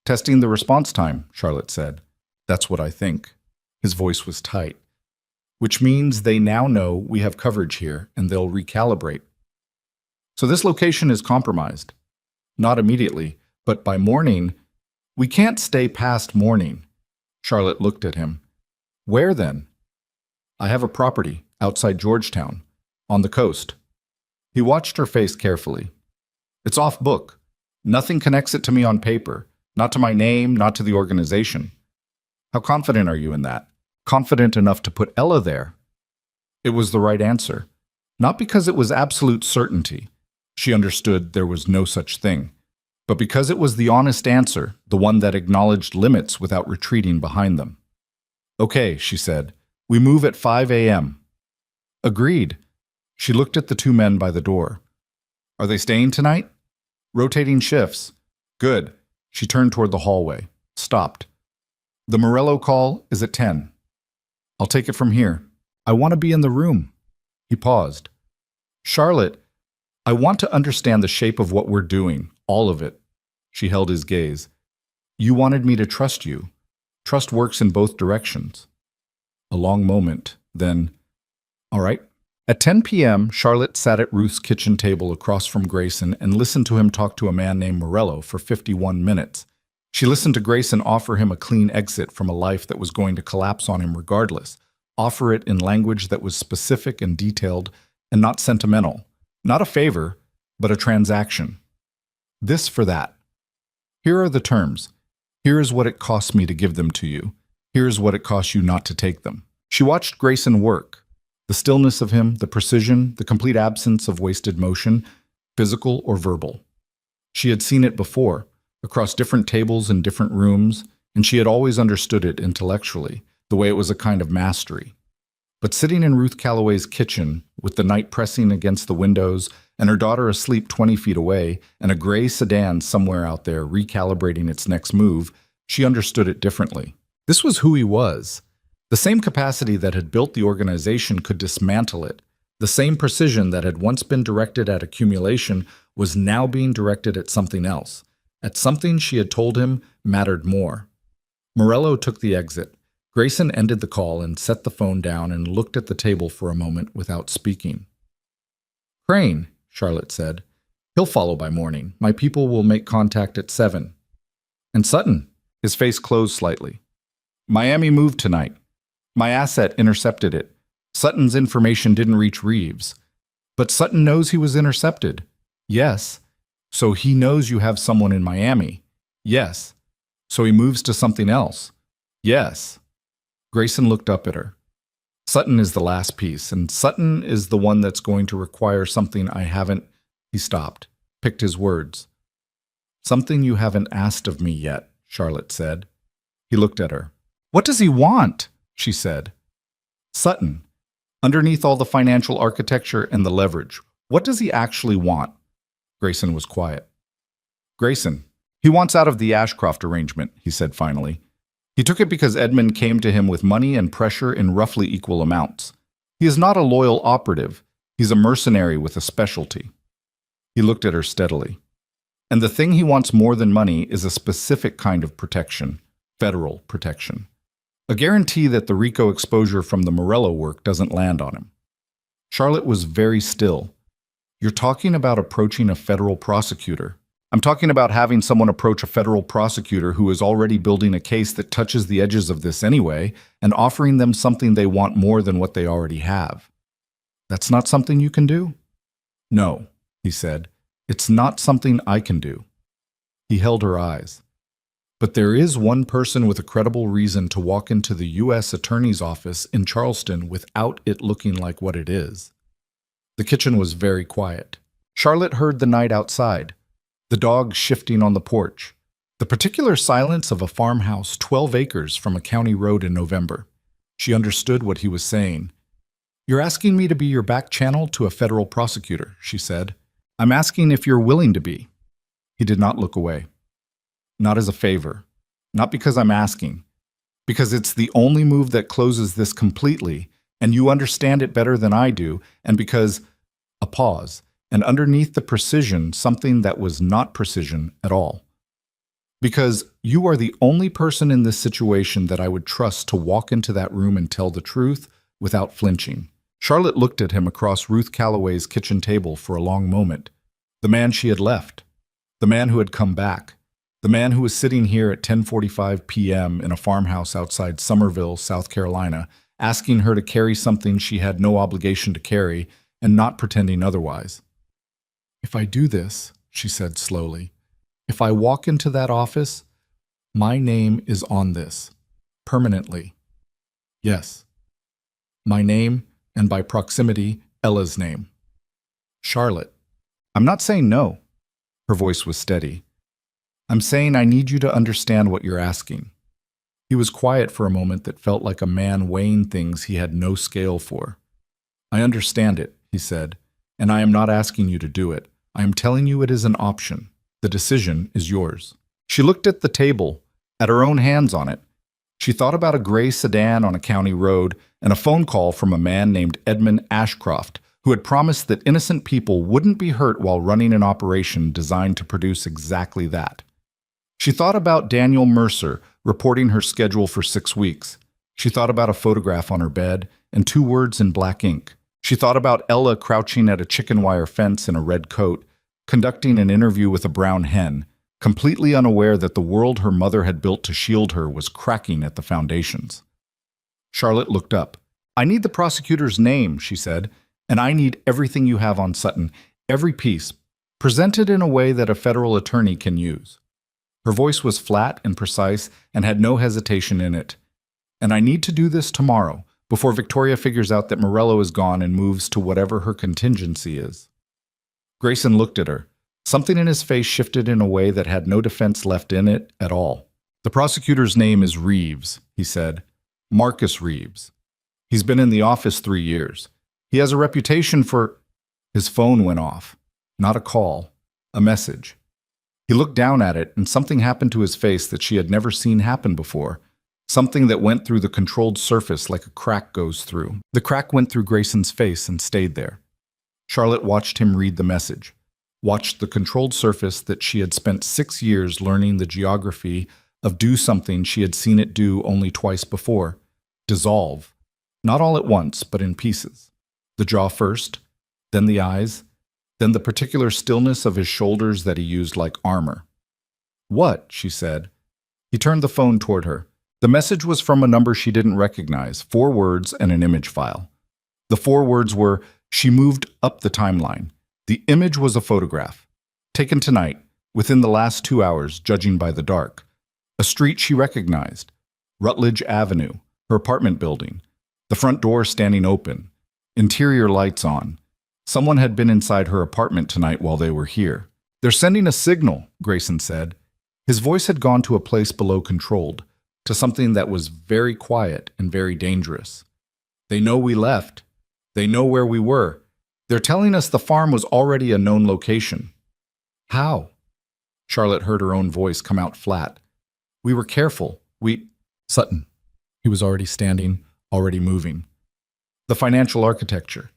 "Testing the response time," Charlotte said. "That's what I think." His voice was tight. "Which means they now know we have coverage here, and they'll recalibrate. So this location is compromised. Not immediately, but by morning, we can't stay past morning." Charlotte looked at him. "Where then?" "I have a property outside Georgetown, on the coast." He watched her face carefully. "It's off book. Nothing connects it to me on paper, not to my name, not to the organization." "How confident are you in that?" "Confident enough to put Ella there." It was the right answer. Not because it was absolute certainty. She understood there was no such thing. But because it was the honest answer, the one that acknowledged limits without retreating behind them. "Okay," she said. "We move at 5 a.m. "Agreed." She looked at the 2 men by the door. "Are they staying tonight?" "Rotating shifts." "Good." She turned toward the hallway. Stopped. "The Morello call is at 10. I'll take it from here. I want to be in the room." He paused. "Charlotte, I want to understand the shape of what we're doing, all of it." She held his gaze. "You wanted me to trust you. Trust works in both directions." A long moment, then, "All right." At 10 p.m., Charlotte sat at Ruth's kitchen table across from Grayson and listened to him talk to a man named Morello for 51 minutes. She listened to Grayson offer him a clean exit from a life that was going to collapse on him regardless, offer it in language that was specific and detailed and not sentimental, not a favor, but a transaction. This for that. Here are the terms. Here is what it costs me to give them to you. Here is what it costs you not to take them. She watched Grayson work. The stillness of him, the precision, the complete absence of wasted motion, physical or verbal. She had seen it before, across different tables in different rooms, and she had always understood it intellectually, the way it was a kind of mastery. But sitting in Ruth Calloway's kitchen, with the night pressing against the windows, and her daughter asleep 20 feet away, and a gray sedan somewhere out there recalibrating its next move, She understood it differently. This was who he was. The same capacity that had built the organization could dismantle it. The same precision that had once been directed at accumulation was now being directed at something else, at something she had told him mattered more. Morello took the exit. Grayson ended the call and set the phone down and looked at the table for a moment without speaking. "Crane," Charlotte said. "He'll follow by morning. My people will make contact at 7. "And Sutton?" His face closed slightly. "Miami moved tonight. My asset intercepted it. Sutton's information didn't reach Reeves. But Sutton knows he was intercepted." "Yes." "So he knows you have someone in Miami." "Yes." "So he moves to something else." "Yes." Grayson looked up at her. "Sutton is the last piece, and Sutton is the one that's going to require something I haven't—" He stopped, picked his words. "Something you haven't asked of me yet," Charlotte said. He looked at her. "What does he want?" she said. "Sutton. Underneath all the financial architecture and the leverage, what does he actually want?" Grayson was quiet. "Grayson, he wants out of the Ashcroft arrangement," he said finally. "He took it because Edmund came to him with money and pressure in roughly equal amounts. He is not a loyal operative. He's a mercenary with a specialty." He looked at her steadily. "And the thing he wants more than money is a specific kind of protection, federal protection. A guarantee that the RICO exposure from the Morello work doesn't land on him." Charlotte was very still. "You're talking about approaching a federal prosecutor." "I'm talking about having someone approach a federal prosecutor who is already building a case that touches the edges of this anyway, and offering them something they want more than what they already have." "That's not something you can do?" "No," he said. "It's not something I can do." He held her eyes. "But there is one person with a credible reason to walk into the U.S. Attorney's office in Charleston without it looking like what it is." The kitchen was very quiet. Charlotte heard the night outside, the dogs shifting on the porch, the particular silence of a farmhouse 12 acres from a county road in November. She understood what he was saying. "You're asking me to be your back channel to a federal prosecutor," she said. "I'm asking if you're willing to be." He did not look away. "Not as a favor. Not because I'm asking. Because it's the only move that closes this completely, and you understand it better than I do, and because—" A pause, and underneath the precision, something that was not precision at all. "Because you are the only person in this situation that I would trust to walk into that room and tell the truth without flinching." Charlotte looked at him across Ruth Calloway's kitchen table for a long moment. The man she had left. The man who had come back. The man who was sitting here at 10:45 p.m. in a farmhouse outside Summerville, South Carolina, asking her to carry something she had no obligation to carry, and not pretending otherwise. "If I do this," she said slowly, "if I walk into that office, my name is on this. Permanently. Yes. My name, and by proximity, Ella's name. Charlotte, I'm not saying no." Her voice was steady. "I'm saying I need you to understand what you're asking." He was quiet for a moment that felt like a man weighing things he had no scale for. "I understand it," he said, "and I am not asking you to do it. I am telling you it is an option. The decision is yours." She looked at the table, at her own hands on it. She thought about a gray sedan on a county road and a phone call from a man named Edmund Ashcroft, who had promised that innocent people wouldn't be hurt while running an operation designed to produce exactly that. She thought about Daniel Mercer reporting her schedule for 6 weeks. She thought about a photograph on her bed and 2 words in black ink. She thought about Ella crouching at a chicken wire fence in a red coat, conducting an interview with a brown hen, completely unaware that the world her mother had built to shield her was cracking at the foundations. Charlotte looked up. "I need the prosecutor's name," she said, "and I need everything you have on Sutton, every piece, presented in a way that a federal attorney can use." Her voice was flat and precise and had no hesitation in it. "And I need to do this tomorrow, before Victoria figures out that Morello is gone and moves to whatever her contingency is." Grayson looked at her. Something in his face shifted in a way that had no defense left in it at all. "The prosecutor's name is Reeves," he said. "Marcus Reeves. He's been in the office 3 years. He has a reputation for—" His phone went off. Not a call. A message. He looked down at it, and something happened to his face that she had never seen happen before. Something that went through the controlled surface like a crack goes through. The crack went through Grayson's face and stayed there. Charlotte watched him read the message, watched the controlled surface that she had spent 6 years learning the geography of do something she had seen it do only twice before. Dissolve. Not all at once, but in pieces. The jaw first, then the eyes, then the particular stillness of his shoulders that he used like armor. "What?" she said. He turned the phone toward her. The message was from a number she didn't recognize, 4 words and an image file. The 4 words were, "She moved up the timeline." The image was a photograph, taken tonight, within the last 2 hours, judging by the dark. A street she recognized, Rutledge Avenue, her apartment building, the front door standing open, interior lights on. Someone had been inside her apartment tonight while they were here. "They're sending a signal," Grayson said. His voice had gone to a place below controlled, to something that was very quiet and very dangerous. "They know we left. They know where we were. They're telling us the farm was already a known location." "How?" Charlotte heard her own voice come out flat. "We were careful. Sutton." He was already standing, already moving. "The financial architecture.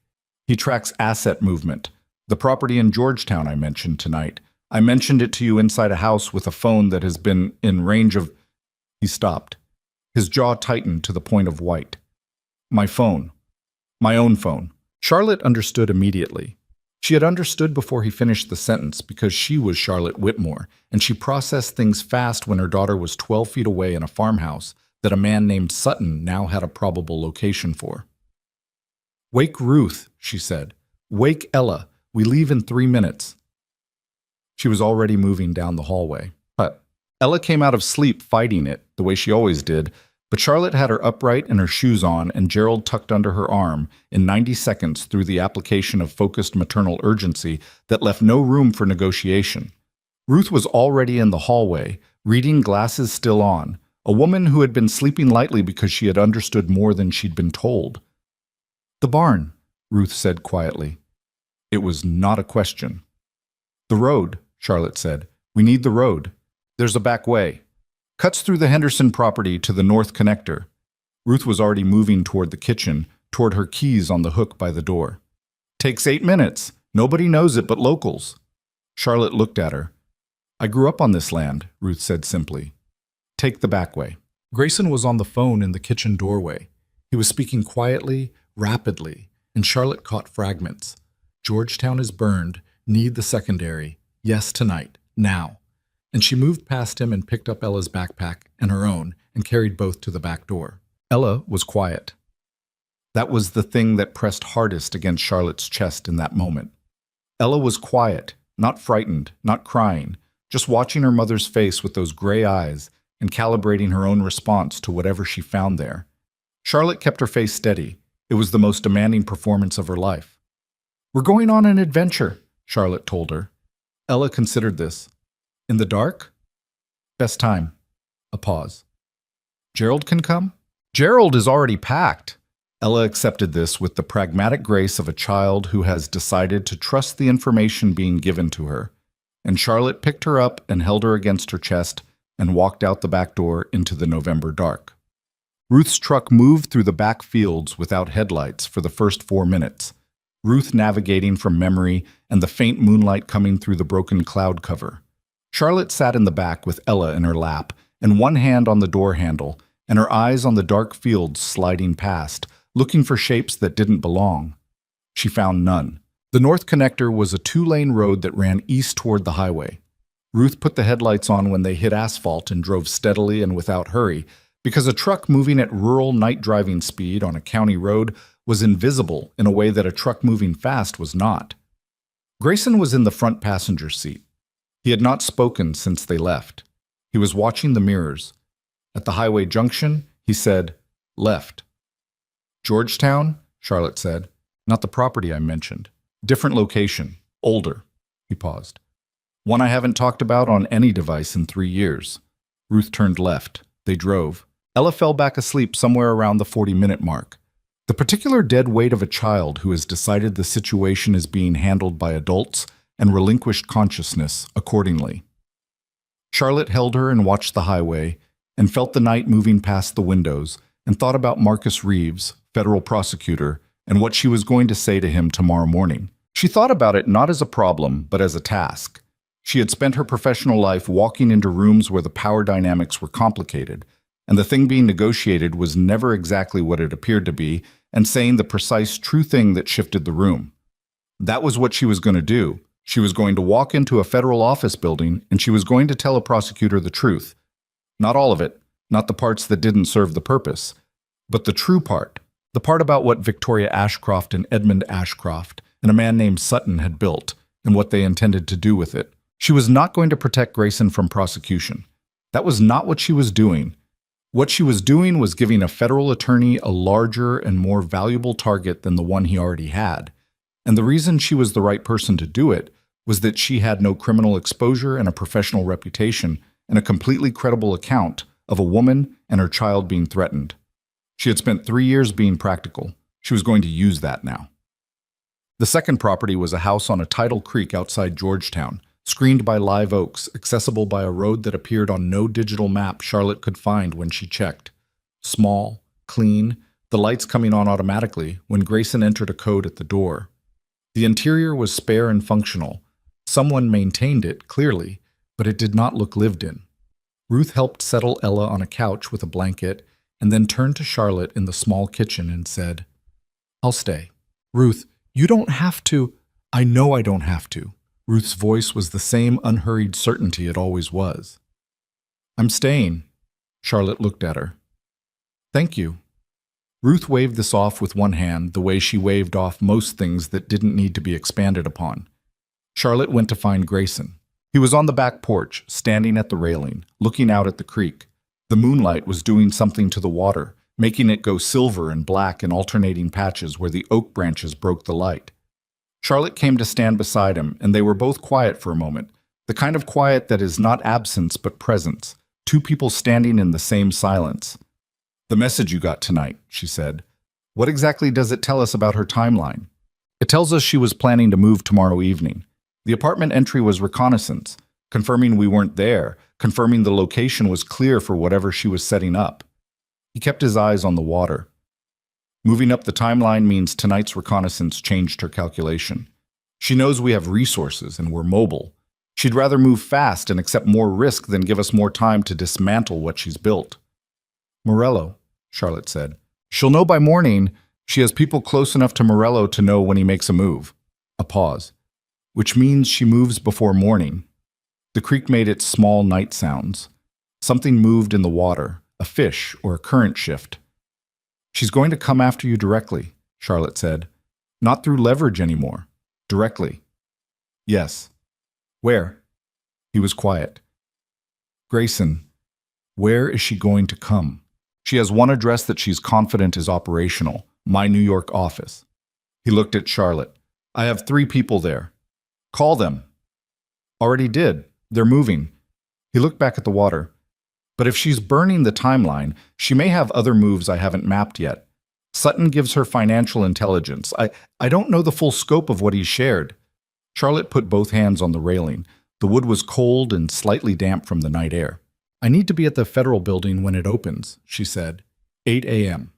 He tracks asset movement. The property in Georgetown I mentioned tonight. I mentioned it to you inside a house with a phone that has been in range of—" He stopped. His jaw tightened to the point of white. "My phone. My own phone." Charlotte understood immediately. She had understood before he finished the sentence because she was Charlotte Whitmore, and she processed things fast when her daughter was 12 feet away in a farmhouse that a man named Sutton now had a probable location for. "Wake Ruth," she said. "Wake Ella. We leave in 3 minutes." She was already moving down the hallway. But Ella came out of sleep fighting it, the way she always did, but Charlotte had her upright and her shoes on and Gerald tucked under her arm in 90 seconds through the application of focused maternal urgency that left no room for negotiation. Ruth was already in the hallway, reading, glasses still on, a woman who had been sleeping lightly because she had understood more than she'd been told. "The barn," Ruth said quietly. It was not a question. "The road," Charlotte said. "We need the road. There's a back way. Cuts through the Henderson property to the north connector." Ruth was already moving toward the kitchen, toward her keys on the hook by the door. "Takes 8 minutes. Nobody knows it but locals." Charlotte looked at her. "I grew up on this land," Ruth said simply. "Take the back way." Grayson was on the phone in the kitchen doorway. He was speaking quietly, rapidly, and Charlotte caught fragments. "Georgetown is burned. Need the secondary. Yes, tonight. Now." And she moved past him and picked up Ella's backpack and her own and carried both to the back door. Ella was quiet. That was the thing that pressed hardest against Charlotte's chest in that moment. Ella was quiet, not frightened, not crying, just watching her mother's face with those gray eyes and calibrating her own response to whatever she found there. Charlotte kept her face steady. It was the most demanding performance of her life. "We're going on an adventure," Charlotte told her. Ella considered this. "In the dark?" "Best time." A pause. "Gerald can come?" "Gerald is already packed." Ella accepted this with the pragmatic grace of a child who has decided to trust the information being given to her, and Charlotte picked her up and held her against her chest and walked out the back door into the November dark. Ruth's truck moved through the back fields without headlights for the first 4 minutes, Ruth navigating from memory and the faint moonlight coming through the broken cloud cover. Charlotte sat in the back with Ella in her lap and one hand on the door handle and her eyes on the dark fields sliding past, looking for shapes that didn't belong. She found none. The north connector was a 2-lane road that ran east toward the highway. Ruth put the headlights on when they hit asphalt and drove steadily and without hurry, because a truck moving at rural night driving speed on a county road was invisible in a way that a truck moving fast was not. Grayson was in the front passenger seat. He had not spoken since they left. He was watching the mirrors. At the highway junction, he said, "Left." "Georgetown?" Charlotte said. "Not the property I mentioned. Different location. Older." He paused. "One I haven't talked about on any device in 3 years." Ruth turned left. They drove. Ella fell back asleep somewhere around the 40-minute mark. The particular dead weight of a child who has decided the situation is being handled by adults and relinquished consciousness accordingly. Charlotte held her and watched the highway, and felt the night moving past the windows, and thought about Marcus Reeves, federal prosecutor, and what she was going to say to him tomorrow morning. She thought about it not as a problem, but as a task. She had spent her professional life walking into rooms where the power dynamics were complicated, and the thing being negotiated was never exactly what it appeared to be, and saying the precise true thing that shifted the room. That was what she was going to do. She was going to walk into a federal office building, and she was going to tell a prosecutor the truth. Not all of it, not the parts that didn't serve the purpose, but the true part, the part about what Victoria Ashcroft and Edmund Ashcroft and a man named Sutton had built, and what they intended to do with it. She was not going to protect Grayson from prosecution. That was not what she was doing. What she was doing was giving a federal attorney a larger and more valuable target than the one he already had. And the reason she was the right person to do it was that she had no criminal exposure and a professional reputation and a completely credible account of a woman and her child being threatened. She had spent 3 years being practical. She was going to use that now. The second property was a house on a tidal creek outside Georgetown, screened by live oaks, accessible by a road that appeared on no digital map Charlotte could find when she checked. Small, clean, the lights coming on automatically when Grayson entered a code at the door. The interior was spare and functional. Someone maintained it, clearly, but it did not look lived in. Ruth helped settle Ella on a couch with a blanket and then turned to Charlotte in the small kitchen and said, "I'll stay." "Ruth, you don't have to." "I know I don't have to." Ruth's voice was the same unhurried certainty it always was. "I'm staying." Charlotte looked at her. "Thank you." Ruth waved this off with one hand, the way she waved off most things that didn't need to be expanded upon. Charlotte went to find Grayson. He was on the back porch, standing at the railing, looking out at the creek. The moonlight was doing something to the water, making it go silver and black in alternating patches where the oak branches broke the light. Charlotte came to stand beside him, and they were both quiet for a moment, the kind of quiet that is not absence but presence, two people standing in the same silence. "The message you got tonight," she said. "What exactly does it tell us about her timeline?" "It tells us she was planning to move tomorrow evening. The apartment entry was reconnaissance, confirming we weren't there, confirming the location was clear for whatever she was setting up." He kept his eyes on the water. "Moving up the timeline means tonight's reconnaissance changed her calculation. She knows we have resources and we're mobile. She'd rather move fast and accept more risk than give us more time to dismantle what she's built." "Morello," Charlotte said. "She'll know by morning. She has people close enough to Morello to know when he makes a move." A pause. "Which means she moves before morning." The creek made its small night sounds. Something moved in the water, a fish or a current shift. "She's going to come after you directly," Charlotte said. "Not through leverage anymore. Directly." "Yes." "Where?" He was quiet. "Grayson, where is she going to come? She has one address that she's confident is operational, my New York office." He looked at Charlotte. "I have 3 people there. Call them." "Already did. They're moving." He looked back at the water. "But if she's burning the timeline, she may have other moves I haven't mapped yet. Sutton gives her financial intelligence. I don't know the full scope of what he's shared." Charlotte put both hands on the railing. The wood was cold and slightly damp from the night air. "I need to be at the federal building when it opens," she said. 8 a.m.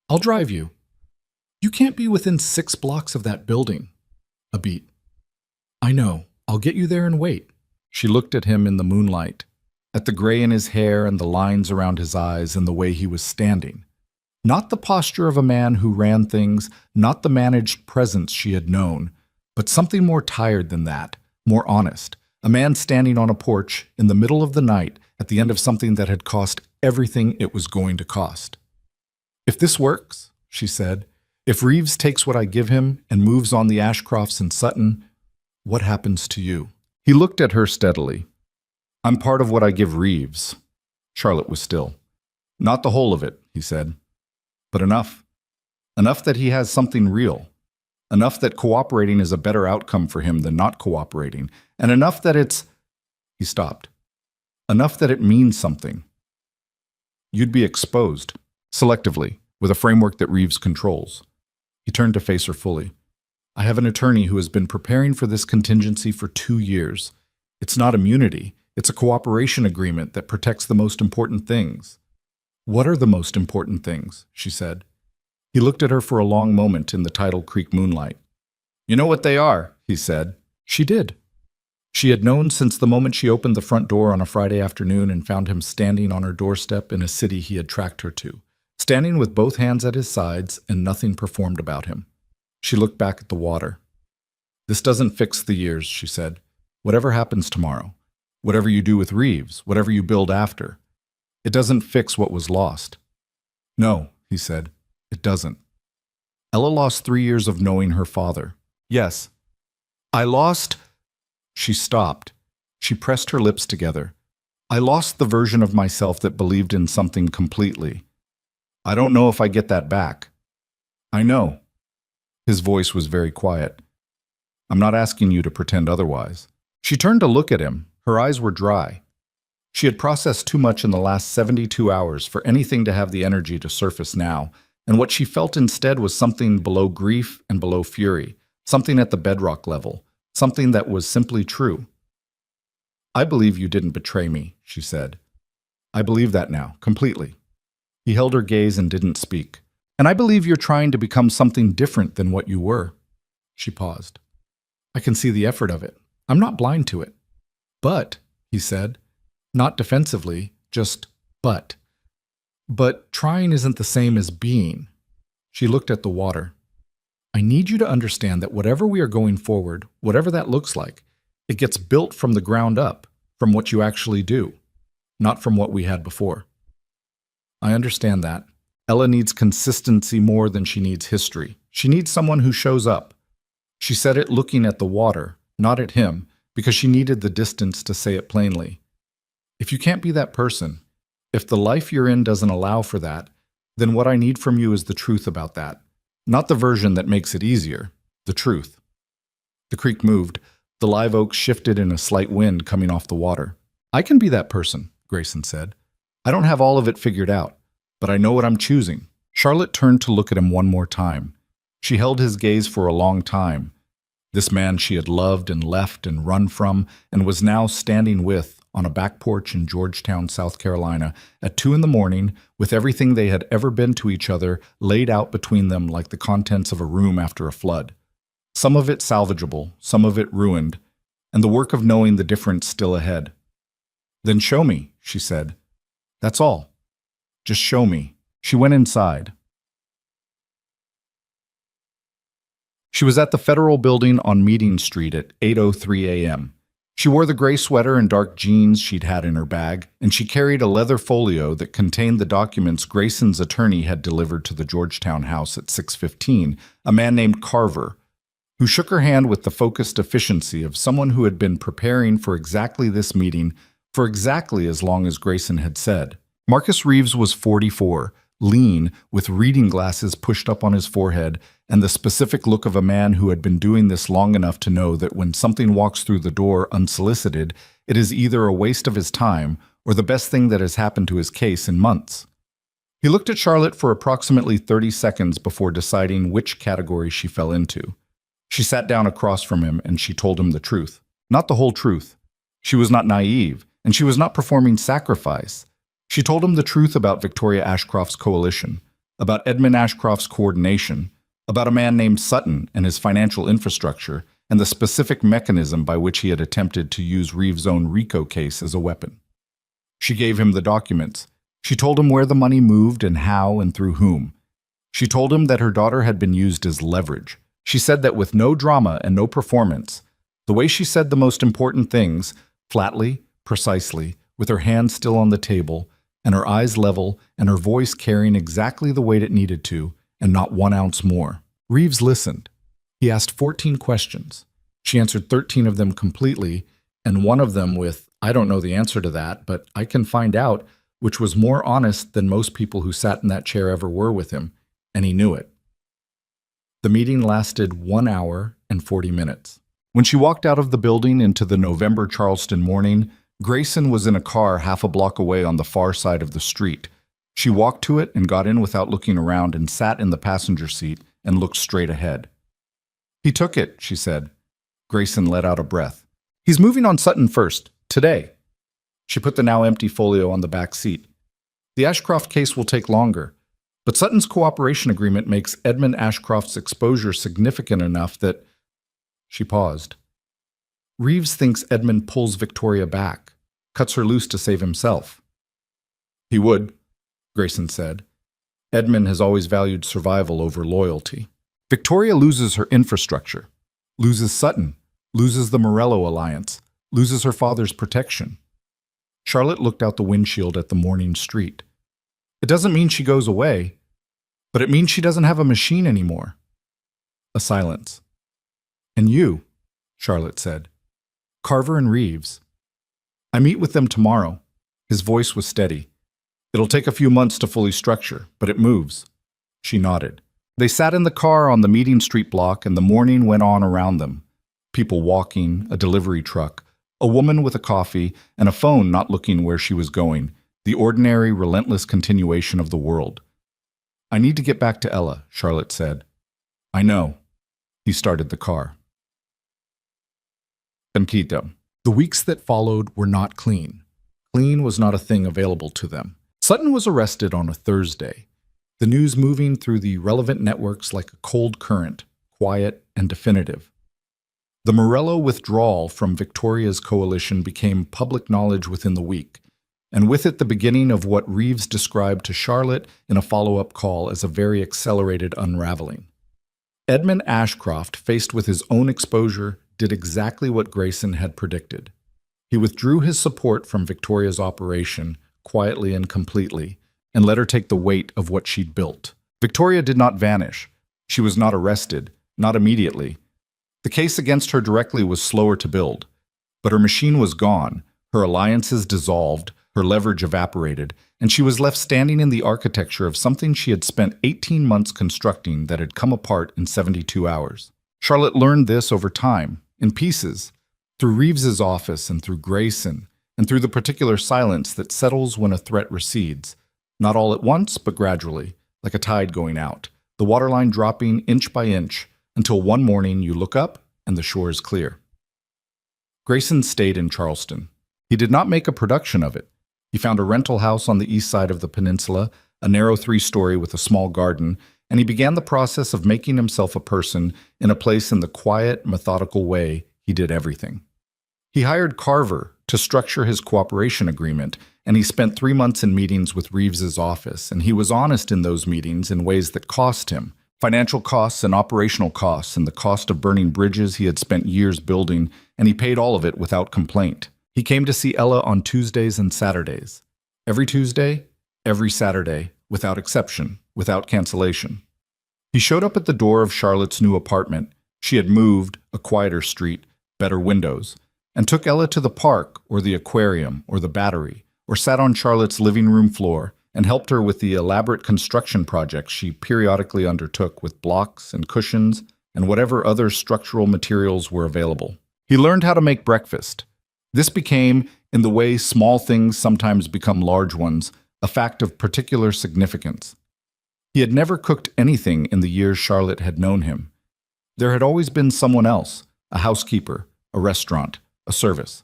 "I'll drive you." "You can't be within 6 blocks of that building." A beat. "I know. I'll get you there and wait." She looked at him in the moonlight, at the gray in his hair and the lines around his eyes and the way he was standing. Not the posture of a man who ran things, not the managed presence she had known, but something more tired than that, more honest. A man standing on a porch in the middle of the night at the end of something that had cost everything it was going to cost. "If this works," she said, "if Reeves takes what I give him and moves on the Ashcrofts and Sutton, what happens to you?" He looked at her steadily. "I'm part of what I give Reeves." Charlotte was still. "Not the whole of it," he said, "but enough. Enough that he has something real. Enough that cooperating is a better outcome for him than not cooperating. And enough that it's—" He stopped. "Enough that it means something. You'd be exposed, selectively, with a framework that Reeves controls." He turned to face her fully. "I have an attorney who has been preparing for this contingency for 2 years. It's not immunity. It's a cooperation agreement that protects the most important things. What are the most important things? She said. He looked at her for a long moment in the Tidal Creek moonlight. You know what they are, he said. She did. She had known since the moment she opened the front door on a Friday afternoon and found him standing on her doorstep in a city he had tracked her to, standing with both hands at his sides and nothing performed about him. She looked back at the water. This doesn't fix the years, she said. Whatever happens tomorrow, whatever you do with Reeves, whatever you build after, it doesn't fix what was lost. No, he said, it doesn't. Ella lost 3 years of knowing her father. Yes. I lost... She stopped. She pressed her lips together. I lost the version of myself that believed in something completely. I don't know if I get that back. I know. His voice was very quiet. I'm not asking you to pretend otherwise. She turned to look at him. Her eyes were dry. She had processed too much in the last 72 hours for anything to have the energy to surface now, and what she felt instead was something below grief and below fury, something at the bedrock level, something that was simply true. I believe you didn't betray me, she said. I believe that now, completely. He held her gaze and didn't speak. And I believe you're trying to become something different than what you were. She paused. I can see the effort of it. I'm not blind to it. But, he said, not defensively, just but. But trying isn't the same as being. She looked at the water. I need you to understand that whatever we are going forward, whatever that looks like, it gets built from the ground up, from what you actually do, not from what we had before. I understand that. Ella needs consistency more than she needs history. She needs someone who shows up. She said it looking at the water, not at him, because she needed the distance to say it plainly. If you can't be that person, if the life you're in doesn't allow for that, then what I need from you is the truth about that. Not the version that makes it easier, the truth. The creek moved. The live oaks shifted in a slight wind coming off the water. I can be that person, Grayson said. I don't have all of it figured out, but I know what I'm choosing. Charlotte turned to look at him one more time. She held his gaze for a long time. This man she had loved and left and run from and was now standing with on a back porch in Georgetown, South Carolina, at 2 a.m, with everything they had ever been to each other laid out between them like the contents of a room after a flood. Some of it salvageable, some of it ruined, and the work of knowing the difference still ahead. Then show me, she said. That's all. Just show me. She went inside. She was at the Federal Building on Meeting Street at 8:03 a.m. She wore the gray sweater and dark jeans she'd had in her bag, and she carried a leather folio that contained the documents Grayson's attorney had delivered to the Georgetown house at 6:15, a man named Carver, who shook her hand with the focused efficiency of someone who had been preparing for exactly this meeting for exactly as long as Grayson had said. Marcus Reeves was 44, lean, with reading glasses pushed up on his forehead, and the specific look of a man who had been doing this long enough to know that when something walks through the door unsolicited, it is either a waste of his time or the best thing that has happened to his case in months. He looked at Charlotte for approximately 30 seconds before deciding which category she fell into. She sat down across from him and she told him the truth. Not the whole truth. She was not naive, and she was not performing sacrifice. She told him the truth about Victoria Ashcroft's coalition, about Edmund Ashcroft's coordination, about a man named Sutton and his financial infrastructure, and the specific mechanism by which he had attempted to use Reeves' own RICO case as a weapon. She gave him the documents. She told him where the money moved and how and through whom. She told him that her daughter had been used as leverage. She said that with no drama and no performance, the way she said the most important things, flatly, precisely, with her hands still on the table, and her eyes level, and her voice carrying exactly the weight it needed to, and not 1 ounce more. Reeves listened. He asked 14 questions. She answered 13 of them completely, and one of them with, I don't know the answer to that, but I can find out, which was more honest than most people who sat in that chair ever were with him, and he knew it. The meeting lasted 1 hour and 40 minutes. When she walked out of the building into the November Charleston morning, Grayson was in a car half a block away on the far side of the street. She walked to it and got in without looking around and sat in the passenger seat and looked straight ahead. He took it, she said. Grayson let out a breath. He's moving on Sutton first, today. She put the now empty folio on the back seat. The Ashcroft case will take longer, but Sutton's cooperation agreement makes Edmund Ashcroft's exposure significant enough that... She paused. Reeves thinks Edmund pulls Victoria back, cuts her loose to save himself. He would, Grayson said. Edmund has always valued survival over loyalty. Victoria loses her infrastructure, loses Sutton, loses the Morello alliance, loses her father's protection. Charlotte looked out the windshield at the morning street. It doesn't mean she goes away, but it means she doesn't have a machine anymore. A silence. And you, Charlotte said. Carver and Reeves. I meet with them tomorrow. His voice was steady. It'll take a few months to fully structure, but it moves. She nodded. They sat in the car on the meeting street block, and the morning went on around them. People walking, a delivery truck, a woman with a coffee, and a phone not looking where she was going, the ordinary, relentless continuation of the world. I need to get back to Ella, Charlotte said. I know. He started the car. Benquito. The weeks that followed were not clean. Clean was not a thing available to them. Sutton was arrested on a Thursday, the news moving through the relevant networks like a cold current, quiet and definitive. The Morello withdrawal from Victoria's coalition became public knowledge within the week, and with it the beginning of what Reeves described to Charlotte in a follow-up call as a very accelerated unraveling. Edmund Ashcroft, faced with his own exposure, did exactly what Grayson had predicted. He withdrew his support from Victoria's operation, quietly and completely, and let her take the weight of what she'd built. Victoria did not vanish. She was not arrested, not immediately. The case against her directly was slower to build, but her machine was gone, her alliances dissolved, her leverage evaporated, and she was left standing in the architecture of something she had spent 18 months constructing that had come apart in 72 hours. Charlotte learned this over time, in pieces, through Reeves's office and through Grayson, and through the particular silence that settles when a threat recedes, not all at once, but gradually, like a tide going out, the waterline dropping inch by inch, until one morning you look up and the shore is clear. Grayson stayed in Charleston. He did not make a production of it. He found a rental house on the east side of the peninsula, a narrow 3-story with a small garden, and he began the process of making himself a person in a place in the quiet, methodical way he did everything. He hired Carver to structure his cooperation agreement, and he spent 3 months in meetings with Reeves's office, and he was honest in those meetings in ways that cost him. Financial costs and operational costs and the cost of burning bridges he had spent years building, and he paid all of it without complaint. He came to see Ella on Tuesdays and Saturdays. Every Tuesday, every Saturday, without exception, without cancellation. He showed up at the door of Charlotte's new apartment. She had moved, a quieter street, better windows, and took Ella to the park or the aquarium or the Battery, or sat on Charlotte's living room floor and helped her with the elaborate construction projects she periodically undertook with blocks and cushions and whatever other structural materials were available. He learned how to make breakfast. This became, in the way small things sometimes become large ones, a fact of particular significance. He had never cooked anything in the years Charlotte had known him. There had always been someone else, a housekeeper, a restaurant, a service.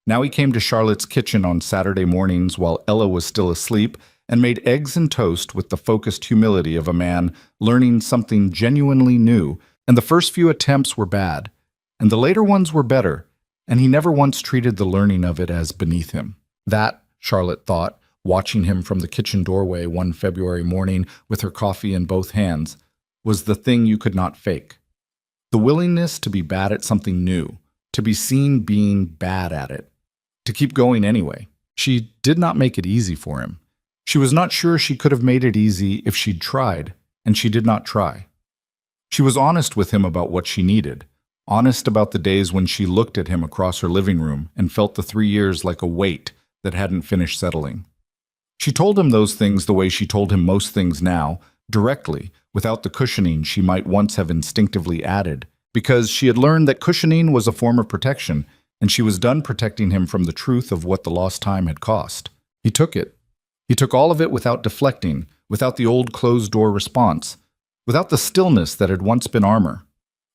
Now he came to Charlotte's kitchen on Saturday mornings while Ella was still asleep and made eggs and toast with the focused humility of a man learning something genuinely new, and the first few attempts were bad, and the later ones were better, and he never once treated the learning of it as beneath him. That, Charlotte thought, watching him from the kitchen doorway one February morning with her coffee in both hands, was the thing you could not fake. The willingness to be bad at something new, to be seen being bad at it, to keep going anyway. She did not make it easy for him. She was not sure she could have made it easy if she'd tried, and she did not try. She was honest with him about what she needed, honest about the days when she looked at him across her living room and felt the 3 years like a weight that hadn't finished settling. She told him those things the way she told him most things now, directly, without the cushioning she might once have instinctively added, because she had learned that cushioning was a form of protection, and she was done protecting him from the truth of what the lost time had cost. He took it. He took all of it without deflecting, without the old closed-door response, without the stillness that had once been armor.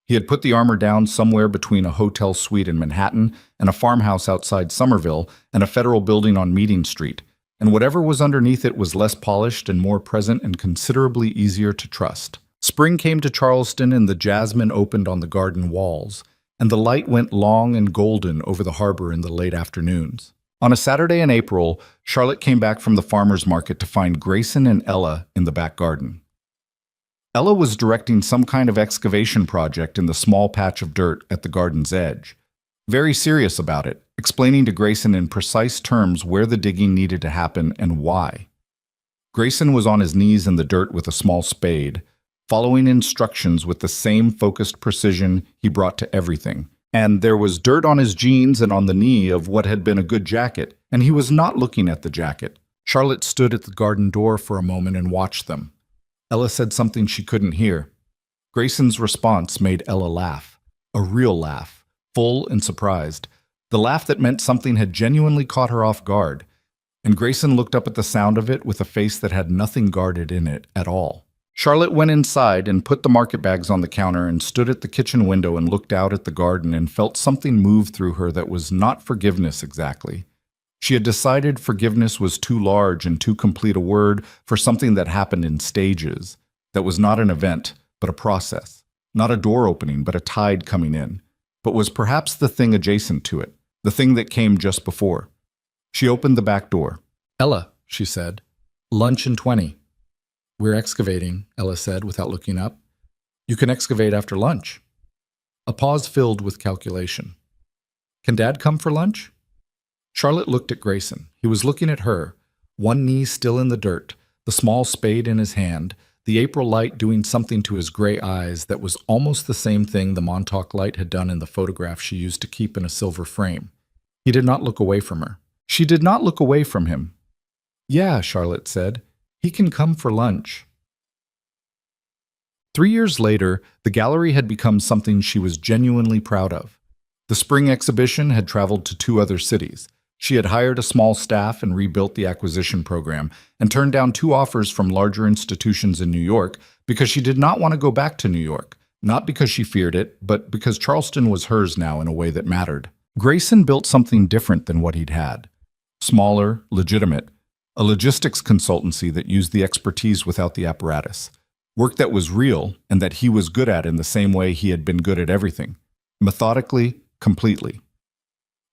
He had put the armor down somewhere between a hotel suite in Manhattan and a farmhouse outside Somerville and a federal building on Meeting Street, and whatever was underneath it was less polished and more present and considerably easier to trust. Spring came to Charleston and the jasmine opened on the garden walls, and the light went long and golden over the harbor in the late afternoons. On a Saturday in April, Charlotte came back from the farmer's market to find Grayson and Ella in the back garden. Ella was directing some kind of excavation project in the small patch of dirt at the garden's edge. Very serious about it, explaining to Grayson in precise terms where the digging needed to happen and why. Grayson was on his knees in the dirt with a small spade, following instructions with the same focused precision he brought to everything. And there was dirt on his jeans and on the knee of what had been a good jacket, and he was not looking at the jacket. Charlotte stood at the garden door for a moment and watched them. Ella said something she couldn't hear. Grayson's response made Ella laugh. A real laugh, full and surprised. The laugh that meant something had genuinely caught her off guard. And Grayson looked up at the sound of it with a face that had nothing guarded in it at all. Charlotte went inside and put the market bags on the counter and stood at the kitchen window and looked out at the garden and felt something move through her that was not forgiveness exactly. She had decided forgiveness was too large and too complete a word for something that happened in stages, that was not an event, but a process, not a door opening, but a tide coming in, but was perhaps the thing adjacent to it, the thing that came just before. She opened the back door. "Ella," she said, "lunch in 20. "We're excavating," Ella said without looking up. "You can excavate after lunch." A pause filled with calculation. "Can Dad come for lunch?" Charlotte looked at Grayson. He was looking at her, one knee still in the dirt, the small spade in his hand, the April light doing something to his gray eyes that was almost the same thing the Montauk light had done in the photograph she used to keep in a silver frame. He did not look away from her. She did not look away from him. "Yeah," Charlotte said. "He can come for lunch." 3 years later, the gallery had become something she was genuinely proud of. The spring exhibition had traveled to 2 other cities. She had hired a small staff and rebuilt the acquisition program, and turned down 2 offers from larger institutions in New York because she did not want to go back to New York, not because she feared it, but because Charleston was hers now in a way that mattered. Grayson built something different than what he'd had. Smaller, legitimate, a logistics consultancy that used the expertise without the apparatus. Work that was real and that he was good at in the same way he had been good at everything. Methodically, completely.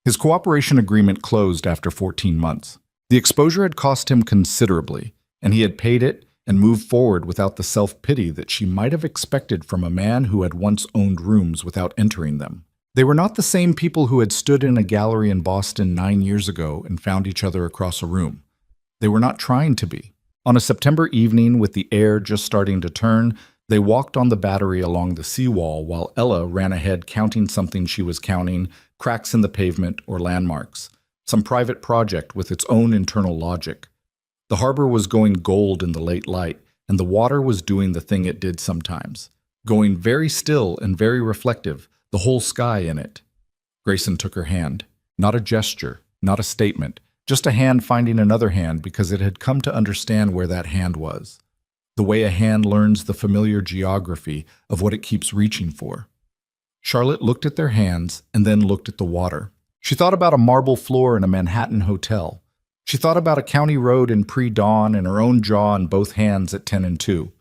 His cooperation agreement closed after 14 months. The exposure had cost him considerably, and he had paid it and moved forward without the self-pity that she might have expected from a man who had once owned rooms without entering them. They were not the same people who had stood in a gallery in Boston 9 years ago and found each other across a room. They were not trying to be. On a September evening, with the air just starting to turn, they walked on the Battery along the seawall while Ella ran ahead counting something she was counting, cracks in the pavement or landmarks, some private project with its own internal logic. The harbor was going gold in the late light, and the water was doing the thing it did sometimes, going very still and very reflective, the whole sky in it. Grayson took her hand. Not a gesture, not a statement, just a hand finding another hand because it had come to understand where that hand was. The way a hand learns the familiar geography of what it keeps reaching for. Charlotte looked at their hands and then looked at the water. She thought about a marble floor in a Manhattan hotel. She thought about a county road in pre-dawn and her own jaw in both hands at 10 and 2.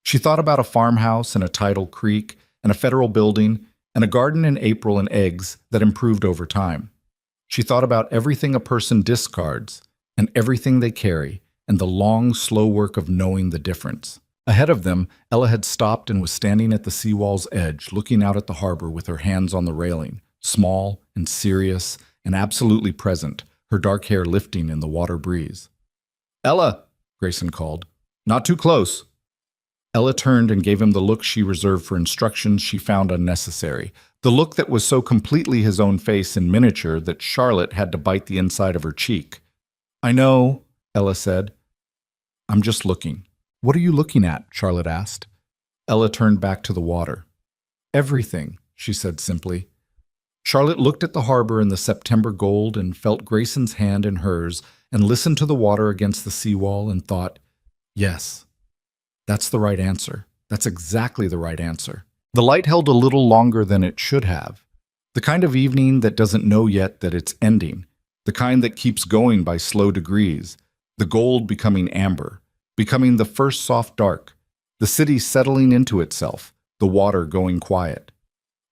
She thought about a farmhouse and a tidal creek and a federal building and a garden in April and eggs that improved over time. She thought about everything a person discards and everything they carry and the long, slow work of knowing the difference. Ahead of them, Ella had stopped and was standing at the seawall's edge, looking out at the harbor with her hands on the railing, small and serious and absolutely present, her dark hair lifting in the water breeze. "Ella," Grayson called. "Not too close." Ella turned and gave him the look she reserved for instructions she found unnecessary, the look that was so completely his own face in miniature that Charlotte had to bite the inside of her cheek. "I know," Ella said. "I'm just looking." "What are you looking at?" Charlotte asked. Ella turned back to the water. "Everything," she said simply. Charlotte looked at the harbor in the September gold and felt Grayson's hand in hers and listened to the water against the seawall and thought, yes, that's the right answer. That's exactly the right answer. The light held a little longer than it should have. The kind of evening that doesn't know yet that it's ending. The kind that keeps going by slow degrees. The gold becoming amber, becoming the first soft dark. The city settling into itself, the water going quiet.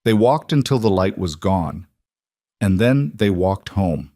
They walked until the light was gone. And then they walked home.